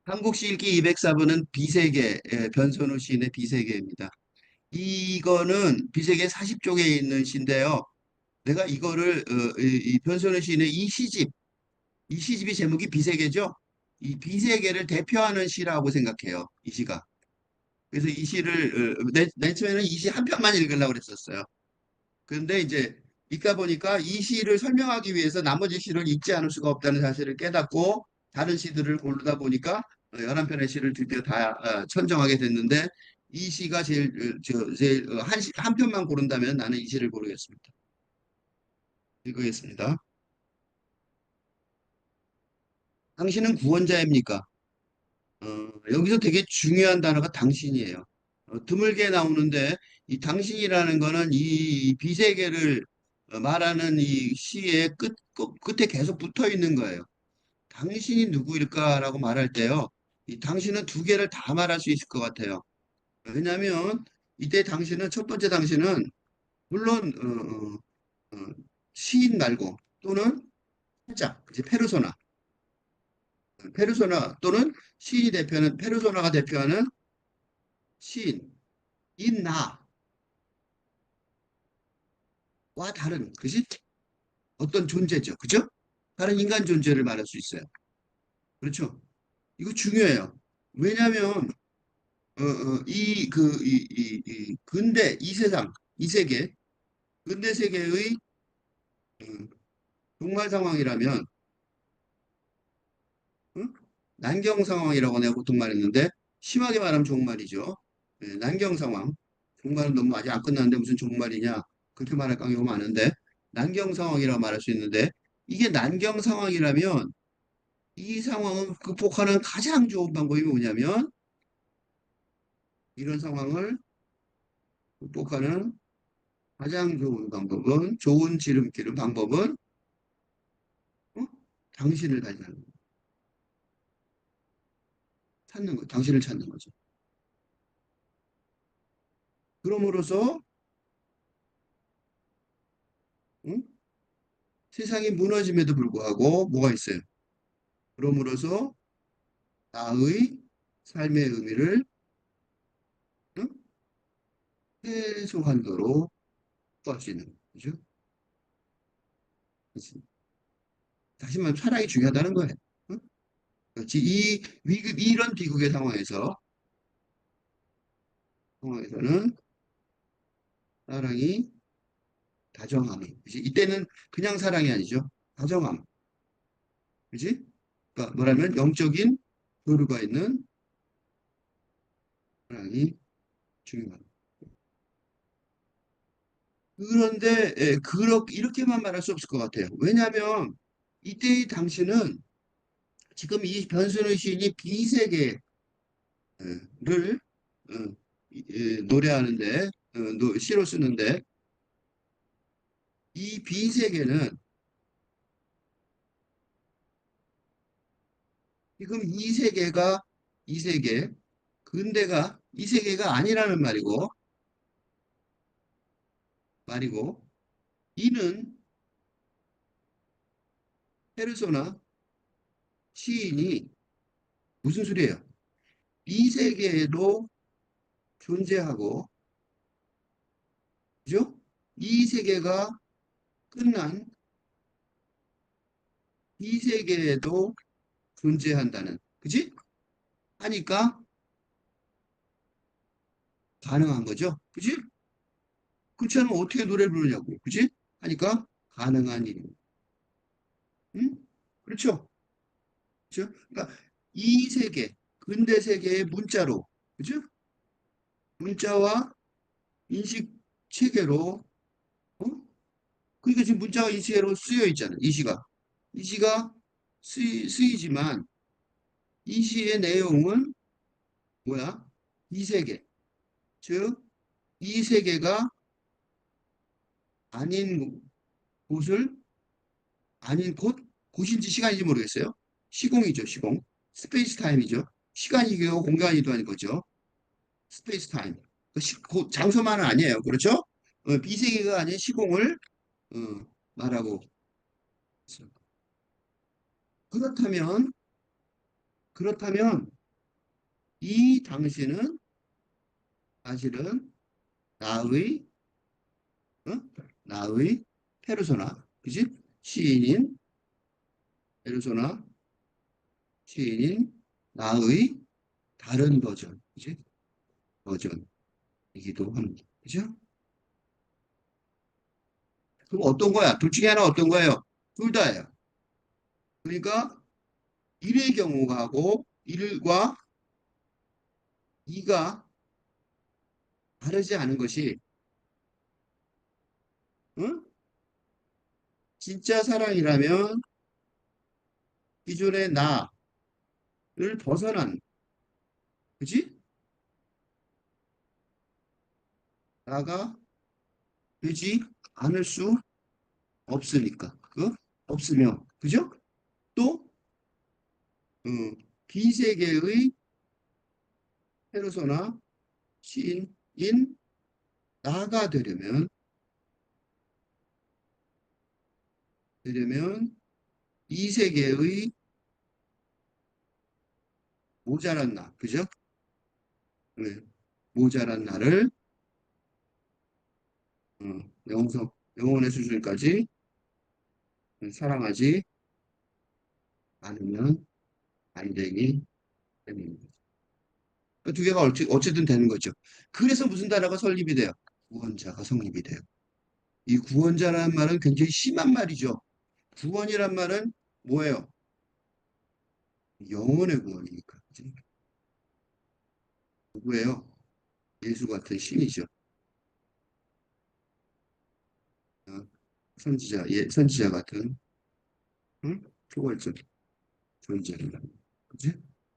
한국 시일기 204번은 비세계, 변선우 시인의 비세계입니다. 이거는 비세계 40쪽에 있는 시인데요. 내가 이거를 이 변선우 시인의 이 시집이 제목이 비세계죠. 이 비세계를 대표하는 시라고 생각해요. 이 시가. 그래서 이 시를 맨 처음에는 이 시 한 편만 읽으려고 그랬었어요. 그런데 이제 읽다 보니까 이 시를 설명하기 위해서 나머지 시를 읽지 않을 수가 없다는 사실을 깨닫고 다른 시들을 고르다 보니까 11편의 시를 드디어 다 천정하게 됐는데 이 시가 제일 제일 한 편만 고른다면 나는 이 시를 고르겠습니다. 읽겠습니다. 당신은 구원자입니까? 여기서 되게 중요한 단어가 당신이에요. 드물게 나오는데 이 당신이라는 거는 이 비세계를 말하는 이 시의 끝에 계속 붙어 있는 거예요. 당신이 누구일까라고 말할 때요. 이 당신은 두 개를 다 말할 수 있을 것 같아요. 왜냐하면 이때 당신은 첫 번째 당신은 물론 시인 말고 또는 살짝 이제 페르소나 또는 시인이 대표하는 페르소나가 대표하는 시인 인나와 다른 그지 어떤 존재죠, 그죠? 다른 인간 존재를 말할 수 있어요. 그렇죠? 이거 중요해요. 왜냐하면 이 근대 이 세상 이 세계 근대 세계의 음, 종말 상황이라면 응? 난경 상황이라고 내가 보통 말했는데 심하게 말하면 종말이죠. 난경 상황. 종말은 너무 아직 안 끝났는데 무슨 종말이냐 그렇게 말할 경우가 많은데 난경 상황이라고 말할 수 있는데 이게 난경 상황이라면 이 상황을 극복하는 가장 좋은 방법이 뭐냐면 이런 상황을 극복하는 가장 좋은 방법은 좋은 지름길은 방법은 어? 당신을 발견하는 거, 찾는 거, 당신을 찾는 거죠. 그럼으로써 응? 세상이 무너짐에도 불구하고 뭐가 있어요? 그럼으로써 나의 삶의 의미를 응? 최소한도로 구할 수 있는 거죠. 그치? 다시 말하면 사랑이 중요하다는 거예요. 응? 그렇지. 이 위급 이런 비극의 상황에서는 사랑이 다정함이. 그치? 이때는 그냥 사랑이 아니죠. 다정함. 그지? 그러니까 뭐라면 영적인 교류가 있는 사랑이 중요한. 그런데 이렇게만 말할 수 없을 것 같아요. 왜냐하면 이때의 당시는 지금 이 변순의 시인이 비세계를 노래하는데 시로 쓰는데 이 비세계는 지금 이 세계 근대가 이 세계가 아니라는 말이고 이는 페르소나 시인이 무슨 소리예요? 이 세계에도 존재하고, 그죠? 이 세계가 끝난 이 세계에도 존재한다는, 그지? 하니까 가능한 거죠. 그지? 그렇지 않으면 어떻게 노래 부르냐고. 그지? 하니까 가능한 일입니다. 응? 그렇죠? 그렇죠? 그러니까 이 세계, 근대 세계의 문자로, 그죠? 문자와 인식 체계로, 어? 그러니까 지금 문자와 인식 체계로 쓰여 있잖아요. 이 시가. 이 시가 쓰이지만 이 시의 내용은 뭐야? 이 세계. 즉, 이 세계가 아닌 곳을, 아닌 곳인지 시간인지 모르겠어요. 시공이죠, 시공. 스페이스 타임이죠. 시간이고 공간이도 아닌 거죠. 스페이스 타임. 장소만은 아니에요. 그렇죠? 비세계가 아닌 시공을 어, 말하고 있어요. 그렇다면, 그렇다면 이 당신은 사실은 나의, 어? 나의 페르소나, 그지? 시인인, 페르소나, 시인인 나의 다른 버전, 그지? 버전이기도 합니다. 그죠? 그럼 어떤 거야? 둘 중에 하나 어떤 거예요? 둘 다예요. 그러니까 일의 경우하고 일과 이가 다르지 않은 것이, 응? 진짜 사랑이라면 기존의 나를 벗어난, 그지? 나가 되지 않을 수 없으니까. 그 없으며, 그죠? 또, 비세계의 페르소나 시인인 나가 되려면 이 세계의 모자란 나, 그죠? 네. 모자란 나를 영성, 영혼의 수준까지 사랑하지 않으면 안 되기 때문입니다. 그두 개가 어쨌든 되는 거죠. 그래서 무슨 단어가 설립이 돼요? 구원자가 성립이 돼요. 이 구원자라는 말은 굉장히 심한 말이죠. 구원이란 말은 뭐예요? 영혼의 구원이니까. 그치? 누구예요? 예수 같은 신이죠. 어, 선지자, 선지자 같은 응? 초월적 존재입니다. 그지?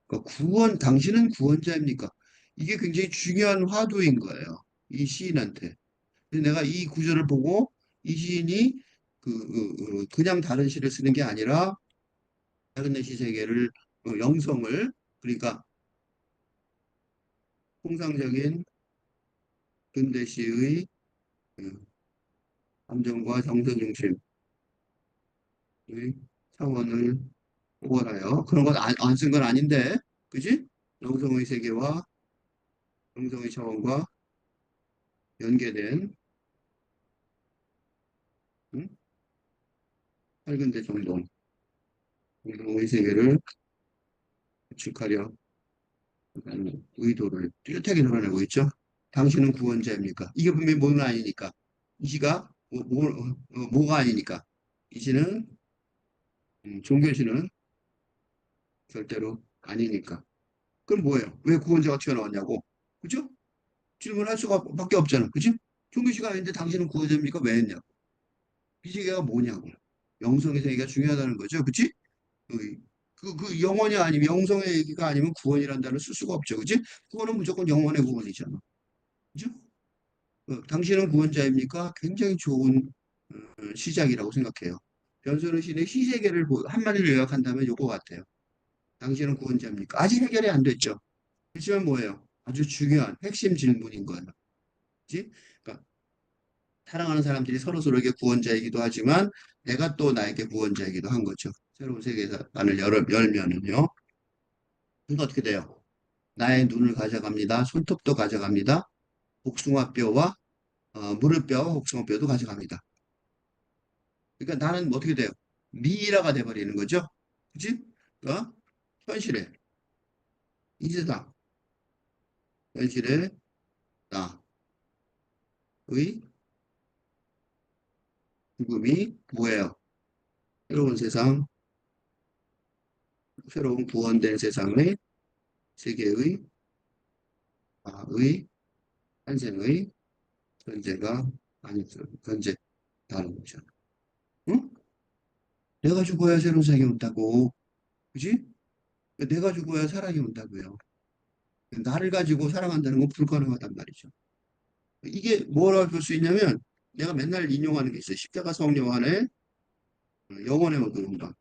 그러니까 당신은 구원자입니까? 이게 굉장히 중요한 화두인 거예요. 이 시인한테. 근데 내가 이 구절을 보고 이 시인이 그냥 다른 시를 쓰는 게 아니라 작은 내시 세계를 영성을 그러니까 통상적인 근대시의 어, 감정과 정서 중심의 차원을 오월하여 그런 건 안 쓴 건 아닌데 그지? 영성의 세계와 영성의 차원과 연계된 응? 밝은데 정동 영성의 세계를 구축하려 하는 의도를 뚜렷하게 드러내고 있죠. 당신은 구원자입니까? 이게 분명히 뭐는 아니니까. 이 시가 뭐가 아니니까. 이 시는 종교시는 절대로 아니니까. 그럼 뭐예요? 왜 구원자가 튀어나왔냐고? 그죠? 질문할 수가 밖에 없잖아. 그지? 종교시가 아닌데 당신은 구원자입니까? 왜 했냐고. 비세계가 뭐냐고. 영성의 세계가 중요하다는 거죠. 그치? 그 영혼이 아니면 영성의 얘기가 아니면 구원이라는 단어를 쓸 수가 없죠. 그치? 구원은 무조건 영혼의 구원이잖아. 그죠? 당신은 구원자입니까? 굉장히 좋은 시작이라고 생각해요. 변선우 시인의 시세계를 한마디로 요약한다면 요거 같아요. 당신은 구원자입니까? 아직 해결이 안 됐죠. 그렇지만 뭐예요? 아주 중요한 핵심 질문인 거예요. 그치? 그러니까 사랑하는 사람들이 서로서로에게 구원자이기도 하지만 내가 또 나에게 구원자이기도 한 거죠. 새로운 세계관을 열면은요. 그러니까 어떻게 돼요? 나의 눈을 가져갑니다. 손톱도 가져갑니다. 복숭아뼈와 무릎뼈와 복숭아뼈도 가져갑니다. 그러니까 나는 뭐 어떻게 돼요? 미라가 돼버리는 거죠. 그치? 그러니까 현실에 이 세상 현실에 나의 죽음이 뭐예요? 새로운 세상, 새로운 구원된 세상의 세계의 의 탄생의 존재가 아니죠. 존재다는 거죠. 응? 내가 죽어야 새로운 세상이 온다고. 그지? 내가 죽어야 사랑이 온다고요. 나를 가지고 사랑한다는 건 불가능하단 말이죠. 이게 뭐라고 볼 수 있냐면 내가 맨날 인용하는 게 있어요. 십자가 성령 안에 영원의 얻음과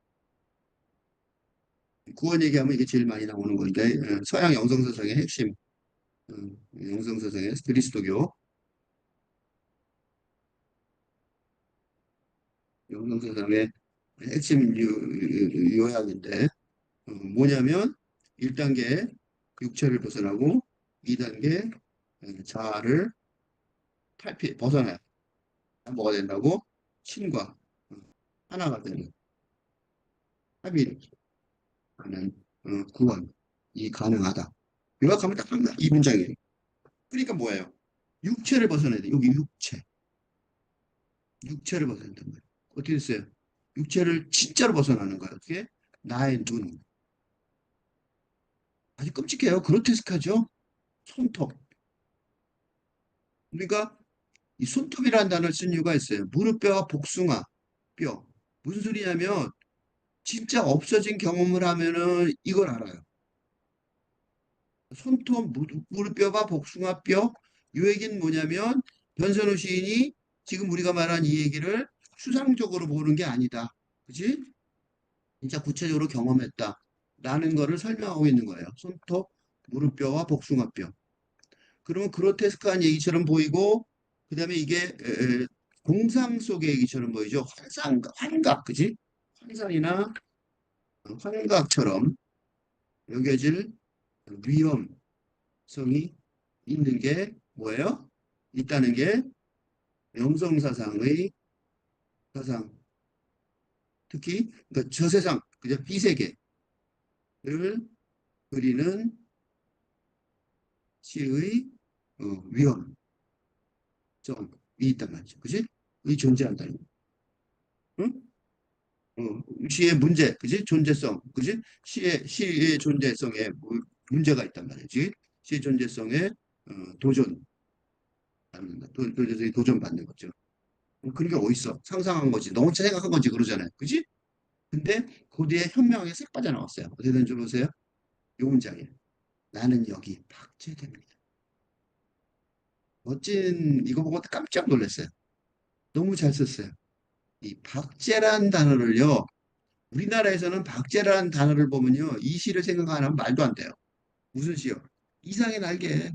구원 얘기하면 이게 제일 많이 나오는 건데 서양 영성서상의 핵심 영성서상의 그리스도교 영성서상의 핵심 요약인데 뭐냐면 1단계 육체를 벗어나고 2단계 자아를 벗어나야 뭐가 된다고? 신과 하나가 되는 합의를 하는 구원이 가능하다. 요약하면 딱 이 문장이에요. 그러니까 뭐예요? 육체를 벗어나야 돼. 여기 육체를 벗어난단 말이에요. 어떻게 됐어요? 육체를 진짜로 벗어나는 거예요. 어떻게? 나의 눈. 아주 끔찍해요. 그로테스크하죠? 손톱. 우리가 이 손톱이라는 단어를 쓴 이유가 있어요. 무릎뼈와 복숭아 뼈. 무슨 소리냐면 진짜 없어진 경험을 하면은 이걸 알아요. 손톱, 무릎뼈와 복숭아뼈. 이 얘기는 뭐냐면 변선우 시인이 지금 우리가 말한 이 얘기를 추상적으로 보는 게 아니다. 그지? 진짜 구체적으로 경험했다. 라는 거를 설명하고 있는 거예요. 손톱, 무릎뼈와 복숭아뼈. 그러면 그로테스크한 얘기처럼 보이고, 그 다음에 이게 공상 속의 얘기처럼 보이죠. 환각, 그지? 환상이나 환각처럼 여겨질 위험성이 있는 게 뭐예요? 있다는 게 명성사상의 사상, 특히 그러니까 저 세상, 그죠? 비세계를 그리는 시의 위험성이 있단 말이죠. 그지? 이 존재한다는 거. 응? 시의 문제, 그지? 존재성, 그지? 시의 존재성에 문제가 있단 말이지. 시의 존재성에 도전, 도전성이 도전받는 거죠. 그런 게 어딨어? 상상한 거지. 너 혼자 생각한 거지. 그러잖아요. 그지? 근데 고대의 현명하게 싹 빠져나왔어요. 어떻게 된줄 보세요? 요 문장이에요. 나는 여기 박제됩니다. 멋진, 이거 보고 깜짝 놀랐어요. 너무 잘 썼어요. 이 박제란 단어를요, 우리나라에서는 박제라는 단어를 보면요, 이 시를 생각 안 하면 말도 안 돼요. 무슨 시요? 이상의 날개.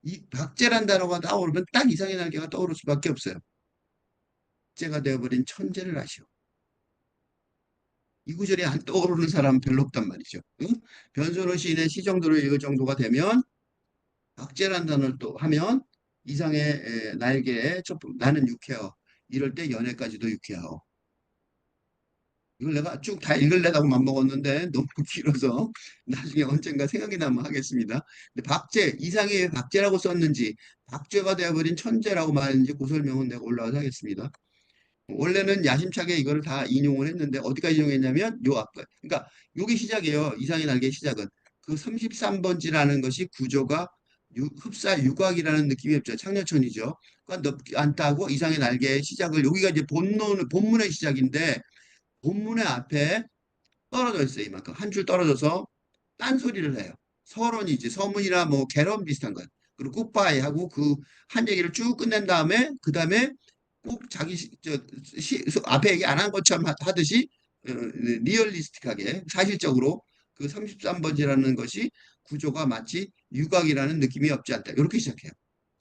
이 박제란 단어가 나오면 딱 이상의 날개가 떠오를 수밖에 없어요. 박제가 되어버린 천재를 아시오. 이 구절이 안 떠오르는 사람은 별로 없단 말이죠. 응? 변선호 시인의 시 정도로 읽을 정도가 되면 박제란 단어를 또 하면 이상의 날개에 나는 유쾌하오. 이럴 때 연애까지도 유쾌하오. 이걸 내가 쭉 다 읽으려다고 맘먹었는데 너무 길어서 나중에 언젠가 생각이 나면 하겠습니다. 근데 박제, 이상이 왜 박제라고 썼는지, 박제가 되어버린 천재라고 말했는지 그 설명은 내가 올라가서 하겠습니다. 원래는 야심차게 이거를 다 인용을 했는데 어디가 인용했냐면 요 앞에. 그러니까 요게 시작이에요. 이상의 날개의 시작은. 그 33번지라는 것이 구조가 흡사 유곽이라는 느낌이 없죠. 창녀천이죠. 그러니까 넓지 않다고 이상의 날개의 시작을 여기가 이제 본문의 시작인데 본문의 앞에 떨어져 있어요. 이만큼 한 줄 떨어져서 딴소리를 해요. 서론이지 서문이나 뭐 개론 비슷한 거예요. 그리고 굿바이 하고 그 한 얘기를 쭉 끝낸 다음에 그 다음에 꼭 자기 앞에 얘기 안 한 것처럼 하듯이 리얼리스틱하게 사실적으로 그 33번지라는 것이 구조가 마치 유곽이라는 느낌이 없지 않다. 이렇게 시작해요.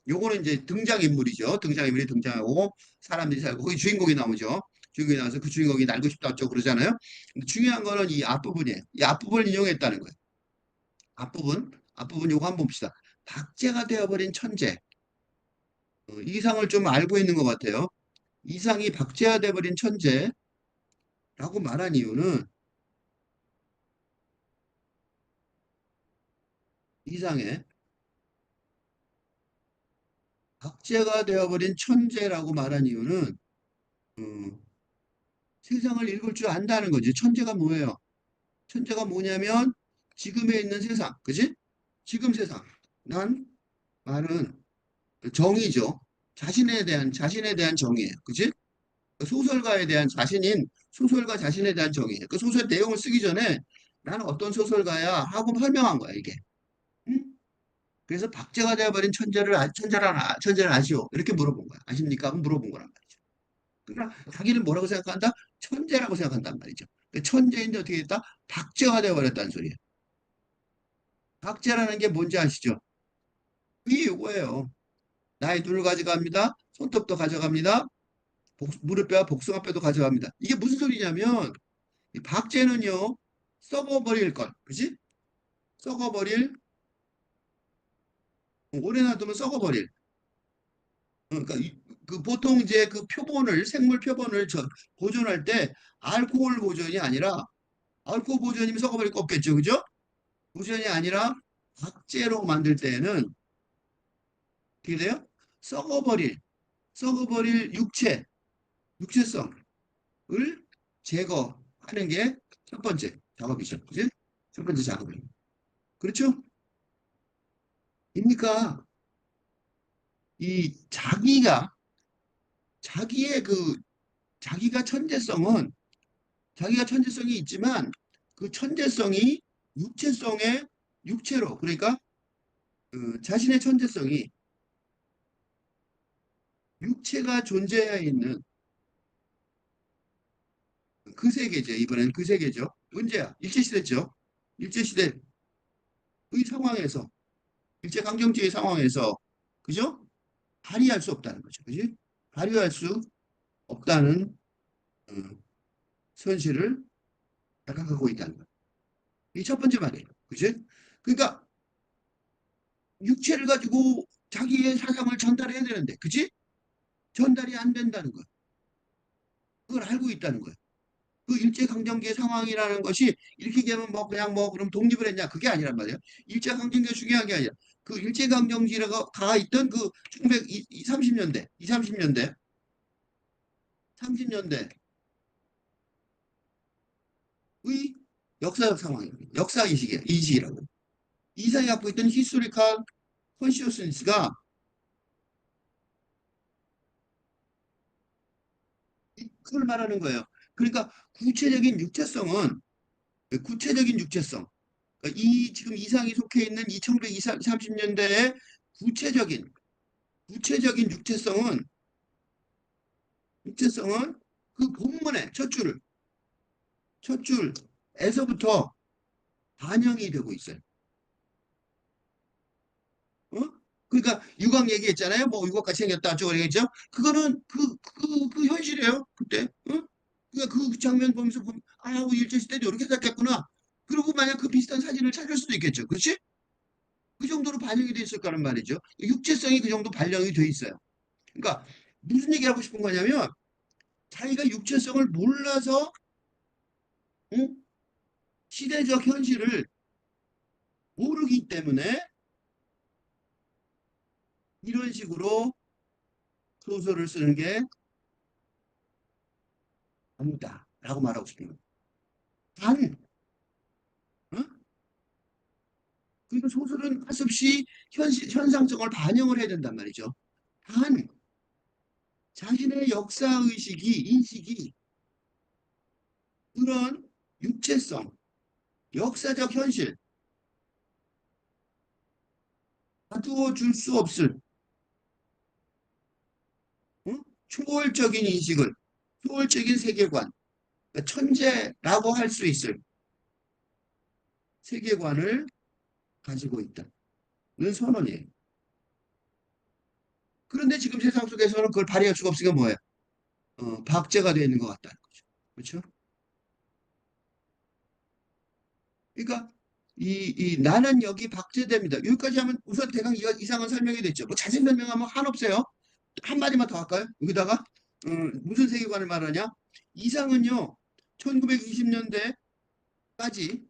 요거는 이제 등장인물이죠. 등장인물이 등장하고 사람들이 살고 거기 주인공이 나오죠. 주인공이 나와서 그 주인공이 날고 싶다 어쩌고 그러잖아요. 근데 중요한 거는 이 앞부분이에요. 이 앞부분을 인용했다는 거예요. 앞부분 요거 한번 봅시다. 박제가 되어버린 천재. 이상을 좀 알고 있는 것 같아요. 이상이 박제화돼버린 천재라고 말한 이유는 이상의 박제가 되어버린 천재라고 말한 이유는 음, 세상을 읽을 줄 안다는 거지. 천재가 뭐예요? 천재가 뭐냐면 지금에 있는 세상, 그지? 지금 세상. 난 말은 정의죠. 자신에 대한 정의예요. 그지? 소설가에 대한 자신인 소설가 자신에 대한 정의예요. 그 소설 내용을 쓰기 전에 나는 어떤 소설가야 하고 설명한 거야, 이게. 응? 그래서 박제가 되어버린 천재를 아시오. 이렇게 물어본 거야. 아십니까? 하고 물어본 거란 말이죠. 그러니까 자기를 뭐라고 생각한다? 천재라고 생각한단 말이죠. 그 천재인데 어떻게 됐다? 박제가 되어버렸다는 소리예요. 박제라는 게 뭔지 아시죠? 그게 이거예요. 나의 눈을 가져갑니다. 손톱도 가져갑니다. 무릎뼈와 복숭아뼈도 가져갑니다. 이게 무슨 소리냐면 이 박제는요. 썩어버릴 것. 그지? 썩어버릴, 오래 놔두면 썩어버릴. 그러니까 그 보통 이제 그 표본을 생물 표본을 보존할 때 알코올 보존이 아니라 알코올 보존이면 썩어버릴 거 없겠죠, 그죠? 보존이 아니라 박제로 만들 때는 어떻게 돼요? 썩어버릴 썩어버릴 육체성을 제거하는 게 첫 번째 작업이죠, 그지? 첫 번째 작업이 그렇죠? 그러니까 이 자기의 그 자기가 천재성은 자기가 천재성이 있지만 그 천재성이 육체성의 육체로 그러니까 자신의 천재성이 육체가 존재해야 있는 그 세계죠. 이번엔 그 세계죠. 문제야. 일제시대죠. 일제시대의 상황에서 일제강점기의 상황에서 그죠? 발휘할 수 없다는 거죠. 그지? 발휘할 수 없다는 어, 현실을 자각하고 있다는 거예요. 이 첫 번째 말이에요. 그지? 그러니까 육체를 가지고 자기의 사상을 전달해야 되는데, 그지? 전달이 안 된다는 거예요. 그걸 알고 있다는 거예요. 그 일제강점기의 상황이라는 것이 이렇게 되면 뭐 그냥 뭐 그럼 독립을 했냐 그게 아니란 말이에요. 일제강점기가 중요한 게 아니라 그 일제강점기가 가 있던 그 1930년대, 2, 30년대, 30년대의 역사적 상황입니다. 역사 인식이라고. 이상이 갖고 있던 히스토리컬 컨시어스니스가 그걸 말하는 거예요. 그러니까 구체적인 육체성, 그러니까 이 지금 이상이 속해 있는 2130년대의 구체적인 구체적인 육체성은 그 본문의 첫 줄에서부터 반영이 되고 있어요. 어? 그러니까 육각 얘기했잖아요. 뭐 육각같이 생겼다 어쩌고 얘기했죠. 그거는 그 현실이에요. 그때. 어? 그러니까 그 장면 보면서 보면 아, 일제시대도 이렇게 생겼구나. 그리고 만약 그 비슷한 사진을 찾을 수도 있겠죠. 그렇지? 그 정도로 반영이 돼 있을 거란 말이죠. 육체성이 그 정도 반영이 돼 있어요. 그러니까 무슨 얘기하고 싶은 거냐면 자기가 육체성을 몰라서 응? 시대적 현실을 모르기 때문에 이런 식으로 소설을 쓰는 게 아니다라고 말하고 싶은 거예요. 단, 어? 그리고 소설은 할 수 없이 현상성을 반영을 해야 된단 말이죠. 단, 자신의 인식이 그런 육체성, 역사적 현실, 가두어 줄 수 없을 어? 초월적인 인식을, 초월적인 세계관, 그러니까 천재라고 할 수 있을 세계관을 가지고 있다는 선언이에요. 그런데 지금 세상 속에서는 그걸 발휘할 수가 없으니까 뭐예요? 박제가 되어 있는 것 같다는 거죠. 그렇죠? 그러니까 나는 여기 박제됩니다. 여기까지 하면 우선 대강 이상은 설명이 됐죠. 뭐 자세히 설명하면 한없어요. 한마디만 더 할까요? 여기다가 무슨 세계관을 말하냐? 이상은요. 1920년대까지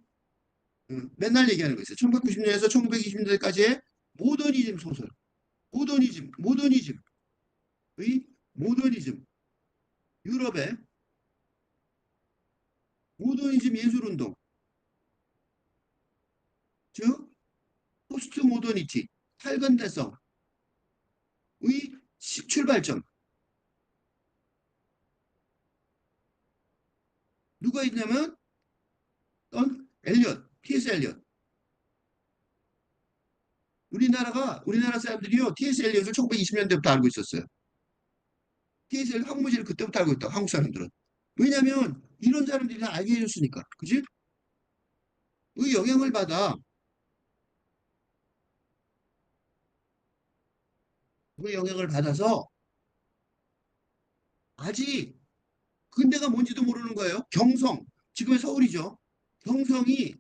맨날 얘기하는 거 있어요. 1990년에서 1920년대까지의 모더니즘 소설. 모더니즘의 모더니즘. 유럽의 모더니즘 예술운동. 즉 포스트 모더니티. 탈근대성의 출발점. 누가 있냐면 T.S. 엘리엇. 우리나라 사람들이요, T.S. 엘리엇을 1920년대부터 알고 있었어요. T.S. 엘리엇 항무지를 그때부터 알고 있다, 한국 사람들은. 왜냐면 이런 사람들이 다 알게 해줬으니까. 그지? 그 영향을 받아, 그 영향을 받아서 아직 근대가 뭔지도 모르는 거예요. 지금의 서울이죠.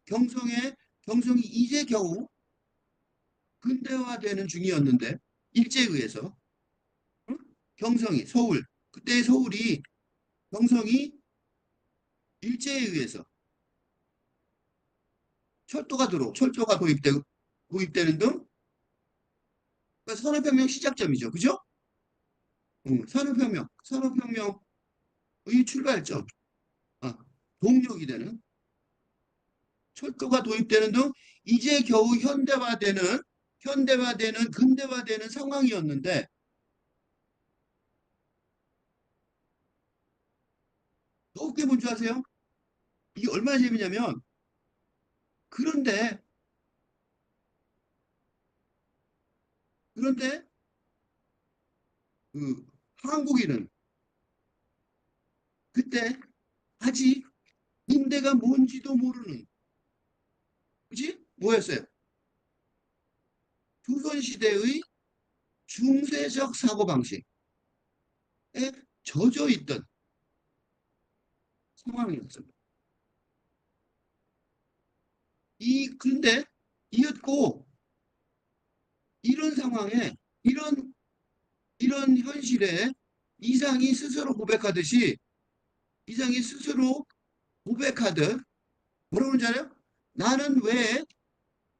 경성의 경성이 이제 겨우 근대화되는 중이었는데 일제에 의해서 응? 경성이 서울 그때 서울이 경성이 일제에 의해서 철도가 도입되는 등 그러니까 산업혁명 시작점이죠. 그죠? 응, 산업혁명의 출발점, 아, 동력이 되는 철도가 도입되는 등 이제 겨우 근대화되는 상황이었는데, 더 웃긴 뭔지 아세요? 이게 얼마나 재미냐면, 그런데, 그런데, 그, 한국인은 그때 아직 인대가 뭔지도 모르는, 그지? 뭐였어요? 조선시대의 중세적 사고방식에 젖어 있던 상황이었습니다. 그런데, 이었고, 이런 상황에, 이런, 이런 현실에 이상이 스스로 고백하듯이, 이상이 스스로 고백하듯, 뭐라고 하는지 알아요? 나는 왜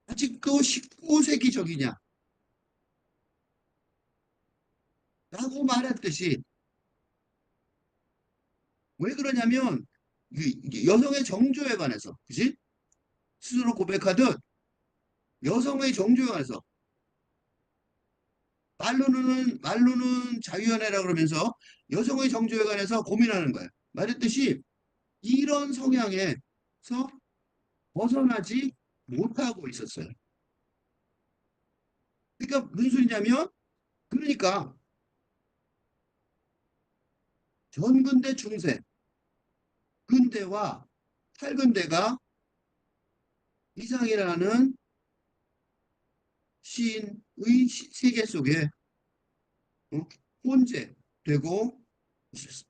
아직도 19세기적이냐? 라고 말했듯이, 왜 그러냐면, 여성의 정조에 관해서, 그지? 스스로 고백하듯, 여성의 정조에 관해서, 말로는 자유연애라 그러면서 여성의 정조에 관해서 고민하는 거예요. 말했듯이, 이런 성향에서 벗어나지 못하고 있었어요. 그러니까 무슨 소리냐면, 그러니까 전근대 중세, 근대와 탈근대가 이상이라는 시인의 세계 속에 어? 혼재되고 있었어.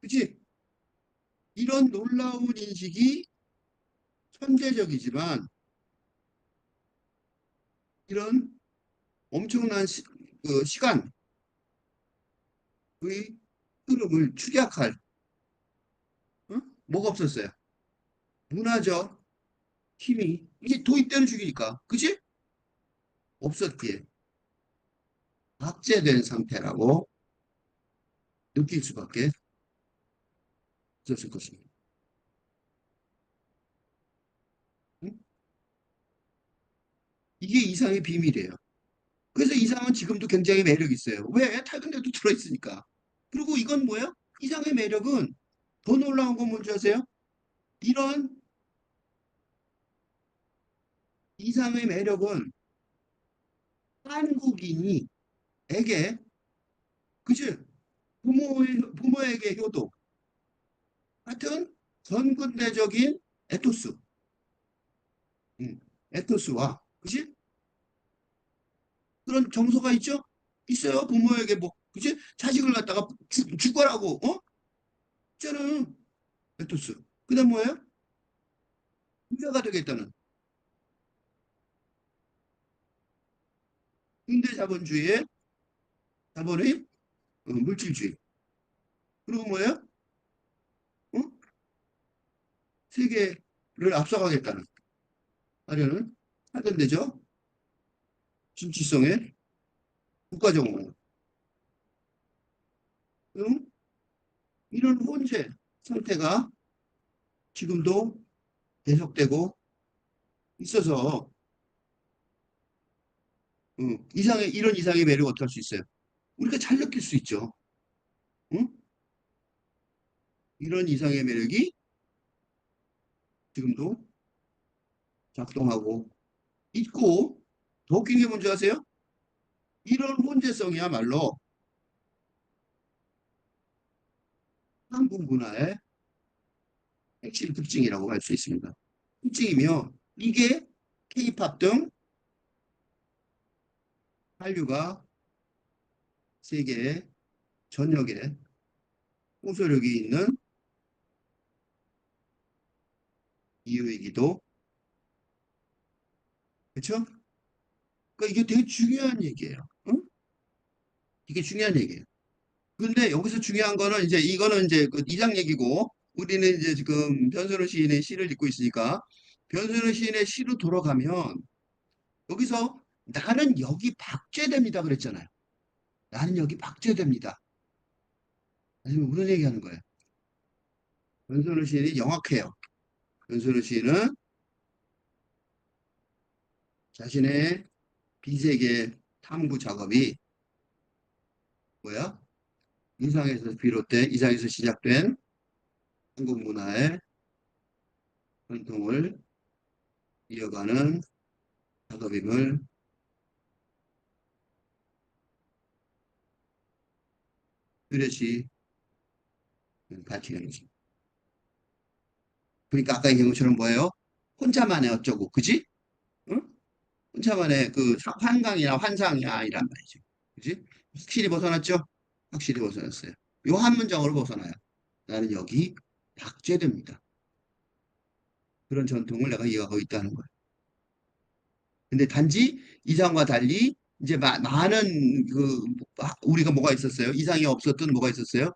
그치? 이런 놀라운 인식이 천재적이지만 이런 엄청난 시간의 흐름을 축약할 뭐가 없었어요. 문화적 힘이 이게 도입되는 중이니까. 그치? 없었기에 박제된 상태라고 느낄 수밖에 없었을 것입니다. 응? 이게 이상의 비밀이에요. 그래서 이상은 지금도 굉장히 매력 있어요. 왜? 탈근대도 들어있으니까. 그리고 이건 뭐예요? 이상의 매력은 더 놀라운 건 뭔지 아세요? 이런 이상의 매력은 한국인이 에게 그치? 부모에게 효도 같은 전근대적인 에토스, 음, 에토스와 그치? 그런 정서가 있죠? 있어요. 부모에게 뭐 그치? 자식을 갖다가 죽어라고 있잖아. 에토스. 그다음 뭐예요? 부자가 되겠다는 현대 자본주의의 자본의 물질주의. 그리고 뭐예요? 어? 세계를 앞서가겠다는 하려는 하던데죠. 진취성의 국가정으로. 응? 이런 혼재 상태가 지금도 계속되고 있어서 이런 이상의 매력을 어떻게 할 수 있어요? 우리가 잘 느낄 수 있죠. 응? 이런 이상의 매력이 지금도 작동하고 있고 더 웃긴 게 뭔지 아세요? 이런 혼재성이야말로 한국 문화의 핵심 특징이라고 할 수 있습니다. 특징이며 이게 K-팝 등 한류가 세계 전역에 호소력이 있는 이유이기도 그렇죠? 그러니까 이게 되게 중요한 얘기예요. 응? 이게 중요한 얘기예요. 근데 여기서 중요한 거는 이제 이거는 이제 그 이장 얘기고 우리는 이제 지금 변선우 시인의 시를 읽고 있으니까 변선우 시인의 시로 돌아가면 여기서 나는 여기 박제됩니다 그랬잖아요. 나는 여기 박제됩니다. 지금 무슨 얘기하는 거예요? 변선우 시인이 영악해요. 변선우 시인은 자신의 비세계 탐구 작업이 뭐야? 이상에서 시작된 한국 문화의 전통을 이어가는 작업임을 뚜렷이 밝히는 거죠. 그러니까 아까 얘기한 것처럼 뭐예요? 혼자만의 어쩌고, 그지? 응? 혼자만의 그 환강이나 환상이 아니란 말이죠. 그지? 확실히 벗어났죠? 확실히 벗어났어요. 요 한 문장으로 벗어나요. 나는 여기 박제됩니다. 그런 전통을 내가 이어가고 있다는 거예요. 근데 단지 이상과 달리 이제 많은 그 우리가 뭐가 있었어요? 이상이 없었던 뭐가 있었어요?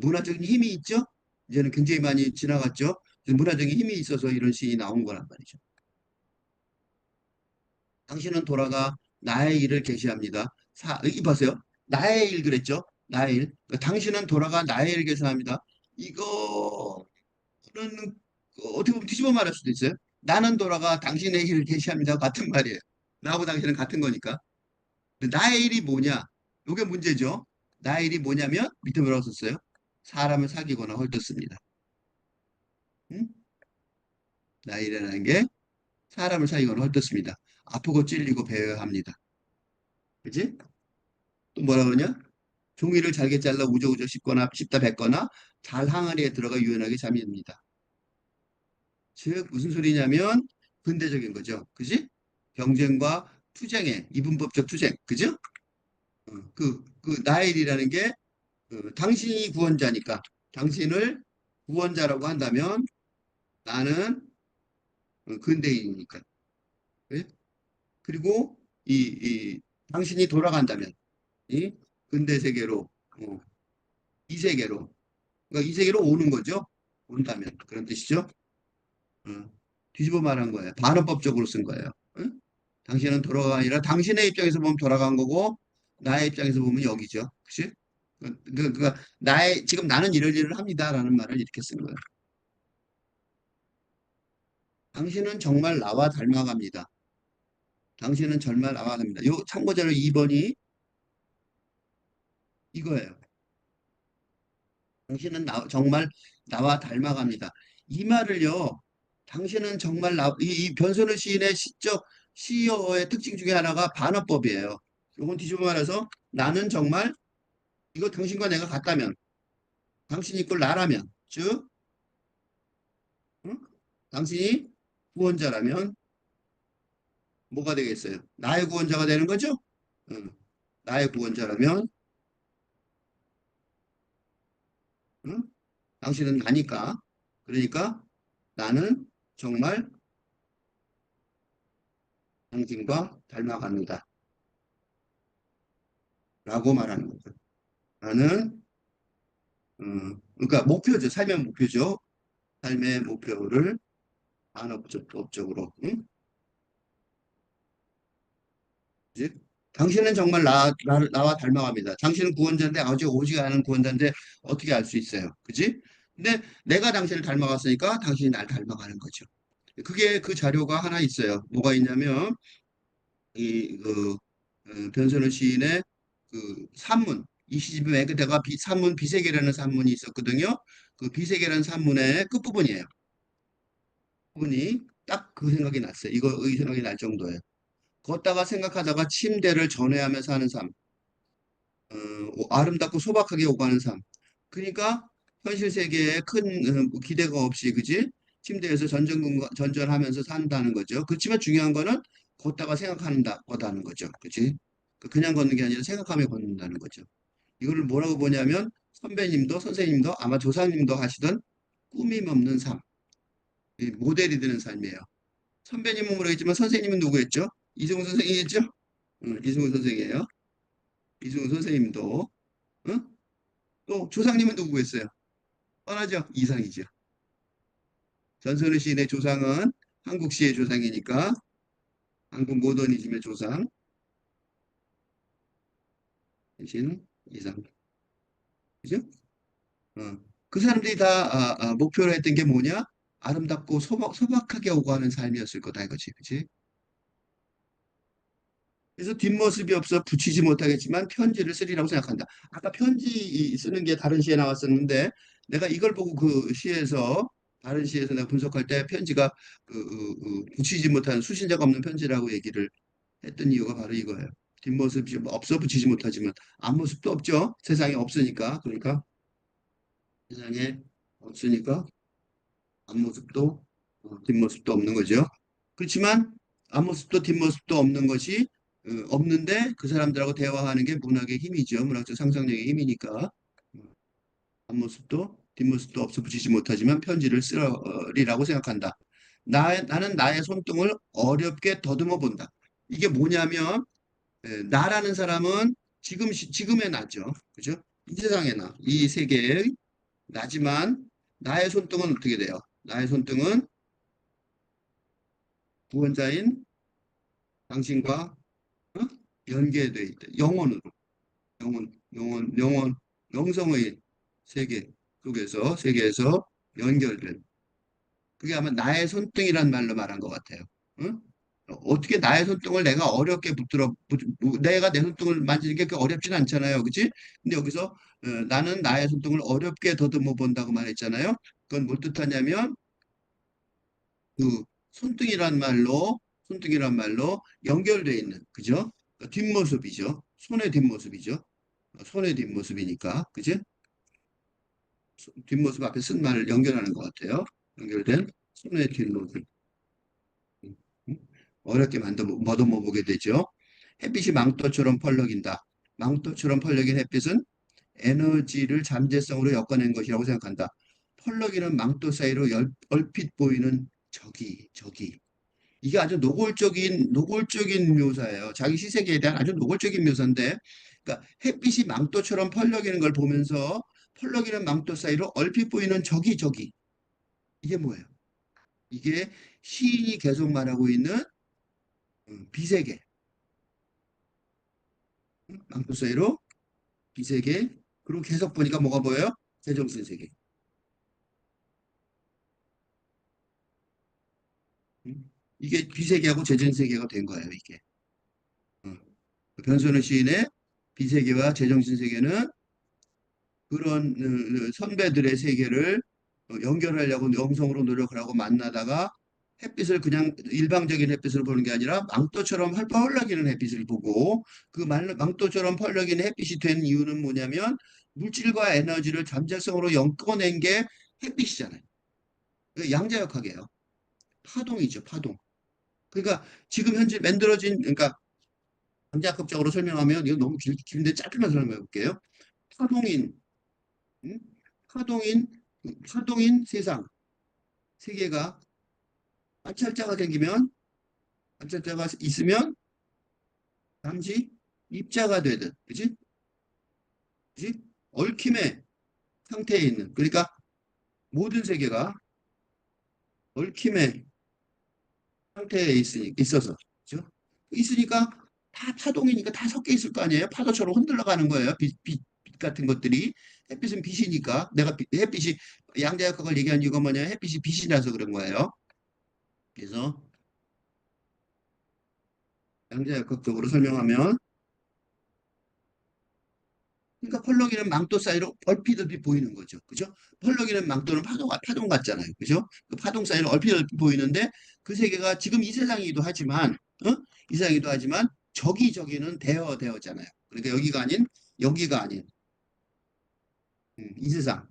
문화적인 힘이 있죠? 이제는 굉장히 많이 지나갔죠? 문화적인 힘이 있어서 이런 시인이 나온 거란 말이죠. 당신은 돌아가 나의 일을 계시합니다. 이 보세요. 나의 일 그랬죠? 나의 일. 당신은 돌아가 나의 일을 계시합니다. 이거는 어떻게 보면 뒤집어 말할 수도 있어요. 나는 돌아가 당신의 일을 계시합니다. 같은 말이에요. 나하고 당신은 같은 거니까. 나의 일이 뭐냐? 이게 문제죠. 나의 일이 뭐냐면 밑에 뭐라고 썼어요? 사람을 사귀거나 헐뜯습니다. 응? 나의 일이라는 게 사람을 사귀거나 헐뜯습니다. 아프고 찔리고 배워야 합니다. 그지? 또 뭐라 그러냐? 종이를 잘게 잘라 우저우저 씹다 뱉거나 잘 항아리에 들어가 유연하게 잠이 듭니다. 즉 무슨 소리냐면 근대적인 거죠. 그지? 경쟁과 투쟁의 이분법적 투쟁. 그죠? 그 나의 일이라는 게 당신이 구원자니까 당신을 구원자라고 한다면 나는 근대인이니까. 그래? 그리고 이 당신이 돌아간다면 이 근대 세계로 이 세계로 그러니까 이 세계로 오는 거죠. 온다면 그런 뜻이죠. 어, 뒤집어 말한 거예요. 반어법적으로 쓴 거예요. 응? 당신은 돌아가 아니라 당신의 입장에서 보면 돌아간 거고 나의 입장에서 보면 여기죠. 그치? 나의 지금 나는 이럴 일을 합니다라는 말을 이렇게 쓴 거예요. 당신은 정말 나와 닮아갑니다. 당신은 정말 나와 닮니다. 요 참고자료 2번이 이거예요. 당신은 정말 나와 닮아갑니다. 이 말을요. 당신은 정말 이 변선우 시인의 시적 시어의 특징 중에 하나가 반어법이에요. 요건 뒤집어 말해서 나는 정말 이거 당신과 내가 같다면 당신이 있고 나라면 즉 응? 당신이 구원자라면 뭐가 되겠어요? 나의 구원자가 되는 거죠? 응. 나의 구원자라면 응? 당신은 나니까 그러니까 나는 정말 당신과 닮아갑니다. 라고 말하는 거죠. 나는 그러니까 목표죠. 삶의 목표죠. 삶의 목표를 반업적으로 응? 즉 당신은 정말 나와 닮아갑니다. 당신은 구원자인데 아직 오지 않은 구원자인데 어떻게 알 수 있어요? 그지? 근데 내가 당신을 닮아갔으니까 당신이 날 닮아가는 거죠. 그게 그 자료가 하나 있어요. 뭐가 있냐면 변선우 시인의 그 산문 이 시집에 맨 끝에가 산문 비세계라는 산문이 있었거든요. 그 비세계라는 산문의 끝부분이에요. 부분이 딱 그 생각이 났어요. 이 생각이 날 정도예요. 걷다가 생각하다가 침대를 전회하면서 하는 삶. 아름답고 소박하게 오가는 삶. 그러니까 현실 세계에 큰 기대가 없이 그지? 침대에서 전전하면서 산다는 거죠. 그렇지만 중요한 거는 걷다가 생각하는 거다는 거죠. 그지? 그냥 걷는 게 아니라 생각하며 걷는다는 거죠. 이거를 뭐라고 보냐면 선배님도 선생님도 아마 조상님도 하시던 꾸밈 없는 삶, 이 모델이 되는 삶이에요. 선배님은 모르겠지만 선생님은 누구였죠? 이승우 선생이겠죠? 응, 이승우 선생이에요. 이승우 선생님도. 응? 또 조상님은 누구겠어요? 뻔하죠? 이상이죠. 전선우 시인의 조상은 한국 시의 조상이니까 한국 모더니즘의 조상 대신 이상. 그죠? 어. 그 사람들이 다 목표로 했던 게 뭐냐? 아름답고 소박하게 오가는 삶이었을 거다 이거지. 그치? 그래서 뒷모습이 없어 붙이지 못하겠지만 편지를 쓰리라고 생각한다. 아까 편지 쓰는 게 다른 시에 나왔었는데 내가 이걸 보고 그 시에서 다른 시에서 내가 분석할 때 편지가 붙이지 못한 수신자가 없는 편지라고 얘기를 했던 이유가 바로 이거예요. 뒷모습이 없어 붙이지 못하지만 앞모습도 없죠. 세상에 없으니까. 그러니까 세상에 없으니까 앞모습도 뒷모습도 없는 거죠. 그렇지만 앞모습도 뒷모습도 없는 것이 없는데 그 사람들하고 대화하는 게 문학의 힘이죠. 문학적 상상력의 힘이니까 앞모습도 뒷모습도 없어 붙이지 못하지만 편지를 쓰리라고 생각한다. 나는 나의 손등을 어렵게 더듬어 본다. 이게 뭐냐면 나라는 사람은 지금의 나죠. 그죠? 이 세상의 나, 이 세계의 나지만 나의 손등은 어떻게 돼요? 나의 손등은 구원자인 당신과 어? 연계되어 있다. 영혼으로, 영혼, 영성의 세계에서 연결된. 그게 아마 나의 손등이란 말로 말한 것 같아요. 어? 어떻게 나의 손등을 내가 어렵게 내가 내 손등을 만지는 게 그렇게 어렵진 않잖아요. 그치? 근데 여기서 나는 나의 손등을 어렵게 더듬어 본다고 말했잖아요. 그건 뭘 뜻하냐면 그 손등이란 말로 연결되어 있는, 그죠? 뒷모습이죠. 손의 뒷모습이죠. 손의 뒷모습이니까, 그죠? 뒷모습 앞에 쓴 말을 연결하는 것 같아요. 연결된 손의 뒷모습. 음, 음. 어렵게 머금어 보게 되죠. 햇빛이 망토처럼 펄럭인다. 망토처럼 펄럭인 햇빛은 에너지를 잠재성으로 엮어낸 것이라고 생각한다. 펄럭이는 망토 사이로 얼핏 보이는 저기. 이게 아주 노골적인 묘사예요. 자기 시세계에 대한 아주 노골적인 묘사인데, 그러니까 햇빛이 망토처럼 펄럭이는 걸 보면서 펄럭이는 망토 사이로 얼핏 보이는 저기. 이게 뭐예요? 이게 시인이 계속 말하고 있는 비세계. 망토 사이로 비세계. 그리고 계속 보니까 뭐가 보여요? 제정신 세계. 음, 이게 비세계하고 제정신 세계가 된 거예요, 이게. 어. 변선우 시인의 비세계와 제정신 세계는 그런 선배들의 세계를 연결하려고 영성으로 노력을 하고 만나다가 햇빛을 그냥 일방적인 햇빛을 보는 게 아니라 망토처럼 펄펄락이는 햇빛을 보고 그 망토처럼 펄럭이는 햇빛이 된 이유는 뭐냐면 물질과 에너지를 잠재성으로 엮어낸 게 햇빛이잖아요. 양자역학이에요. 파동이죠, 파동. 그러니까 지금 현재 만들어진 그러니까 양자역학적으로 설명하면 이거 너무 긴데 짧게만 설명해 볼게요. 파동인 음? 파동인 파동인 세계가 관찰자가 생기면 관찰자가 있으면 잠시 입자가 되듯 그지? 그지? 얽힘의 상태에 있는 그러니까 모든 세계가 얽힘의 상태에 있어서 그죠? 있으니까 다 파동이니까 다 섞여 있을 거 아니에요? 파도처럼 흔들러 가는 거예요. 빛 같은 것들이 햇빛은 빛이니까 햇빛이 양자역학을 얘기한 이유가 뭐냐? 햇빛이 빛이 나서 그런 거예요. 그래서 양자역학적으로 설명하면 그러니까 펄럭이는 망토 사이로 얼핏 보이는 거죠. 그죠? 펄럭이는 망토는 파동 같잖아요. 그죠? 그 파동 사이로 얼핏 보이는데 그 세계가 지금 이 세상이기도 하지만, 어? 이 세상이기도 하지만 저기는 대어잖아요. 그러니까 여기가 아닌, 이 세상,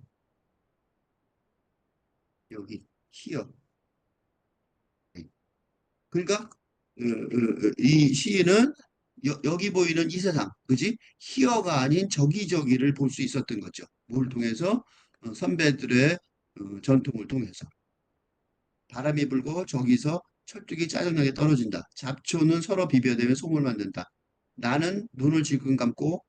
여기, 히어. 그러니까 이 시인은 여기 보이는 이 세상, 그지? 히어가 아닌 저기를 볼 수 있었던 거죠. 뭘 통해서? 선배들의 전통을 통해서. 바람이 불고 저기서 철쭉이 짜증나게 떨어진다. 잡초는 서로 비벼대며 솜을 만든다. 나는 눈을 질끈 감고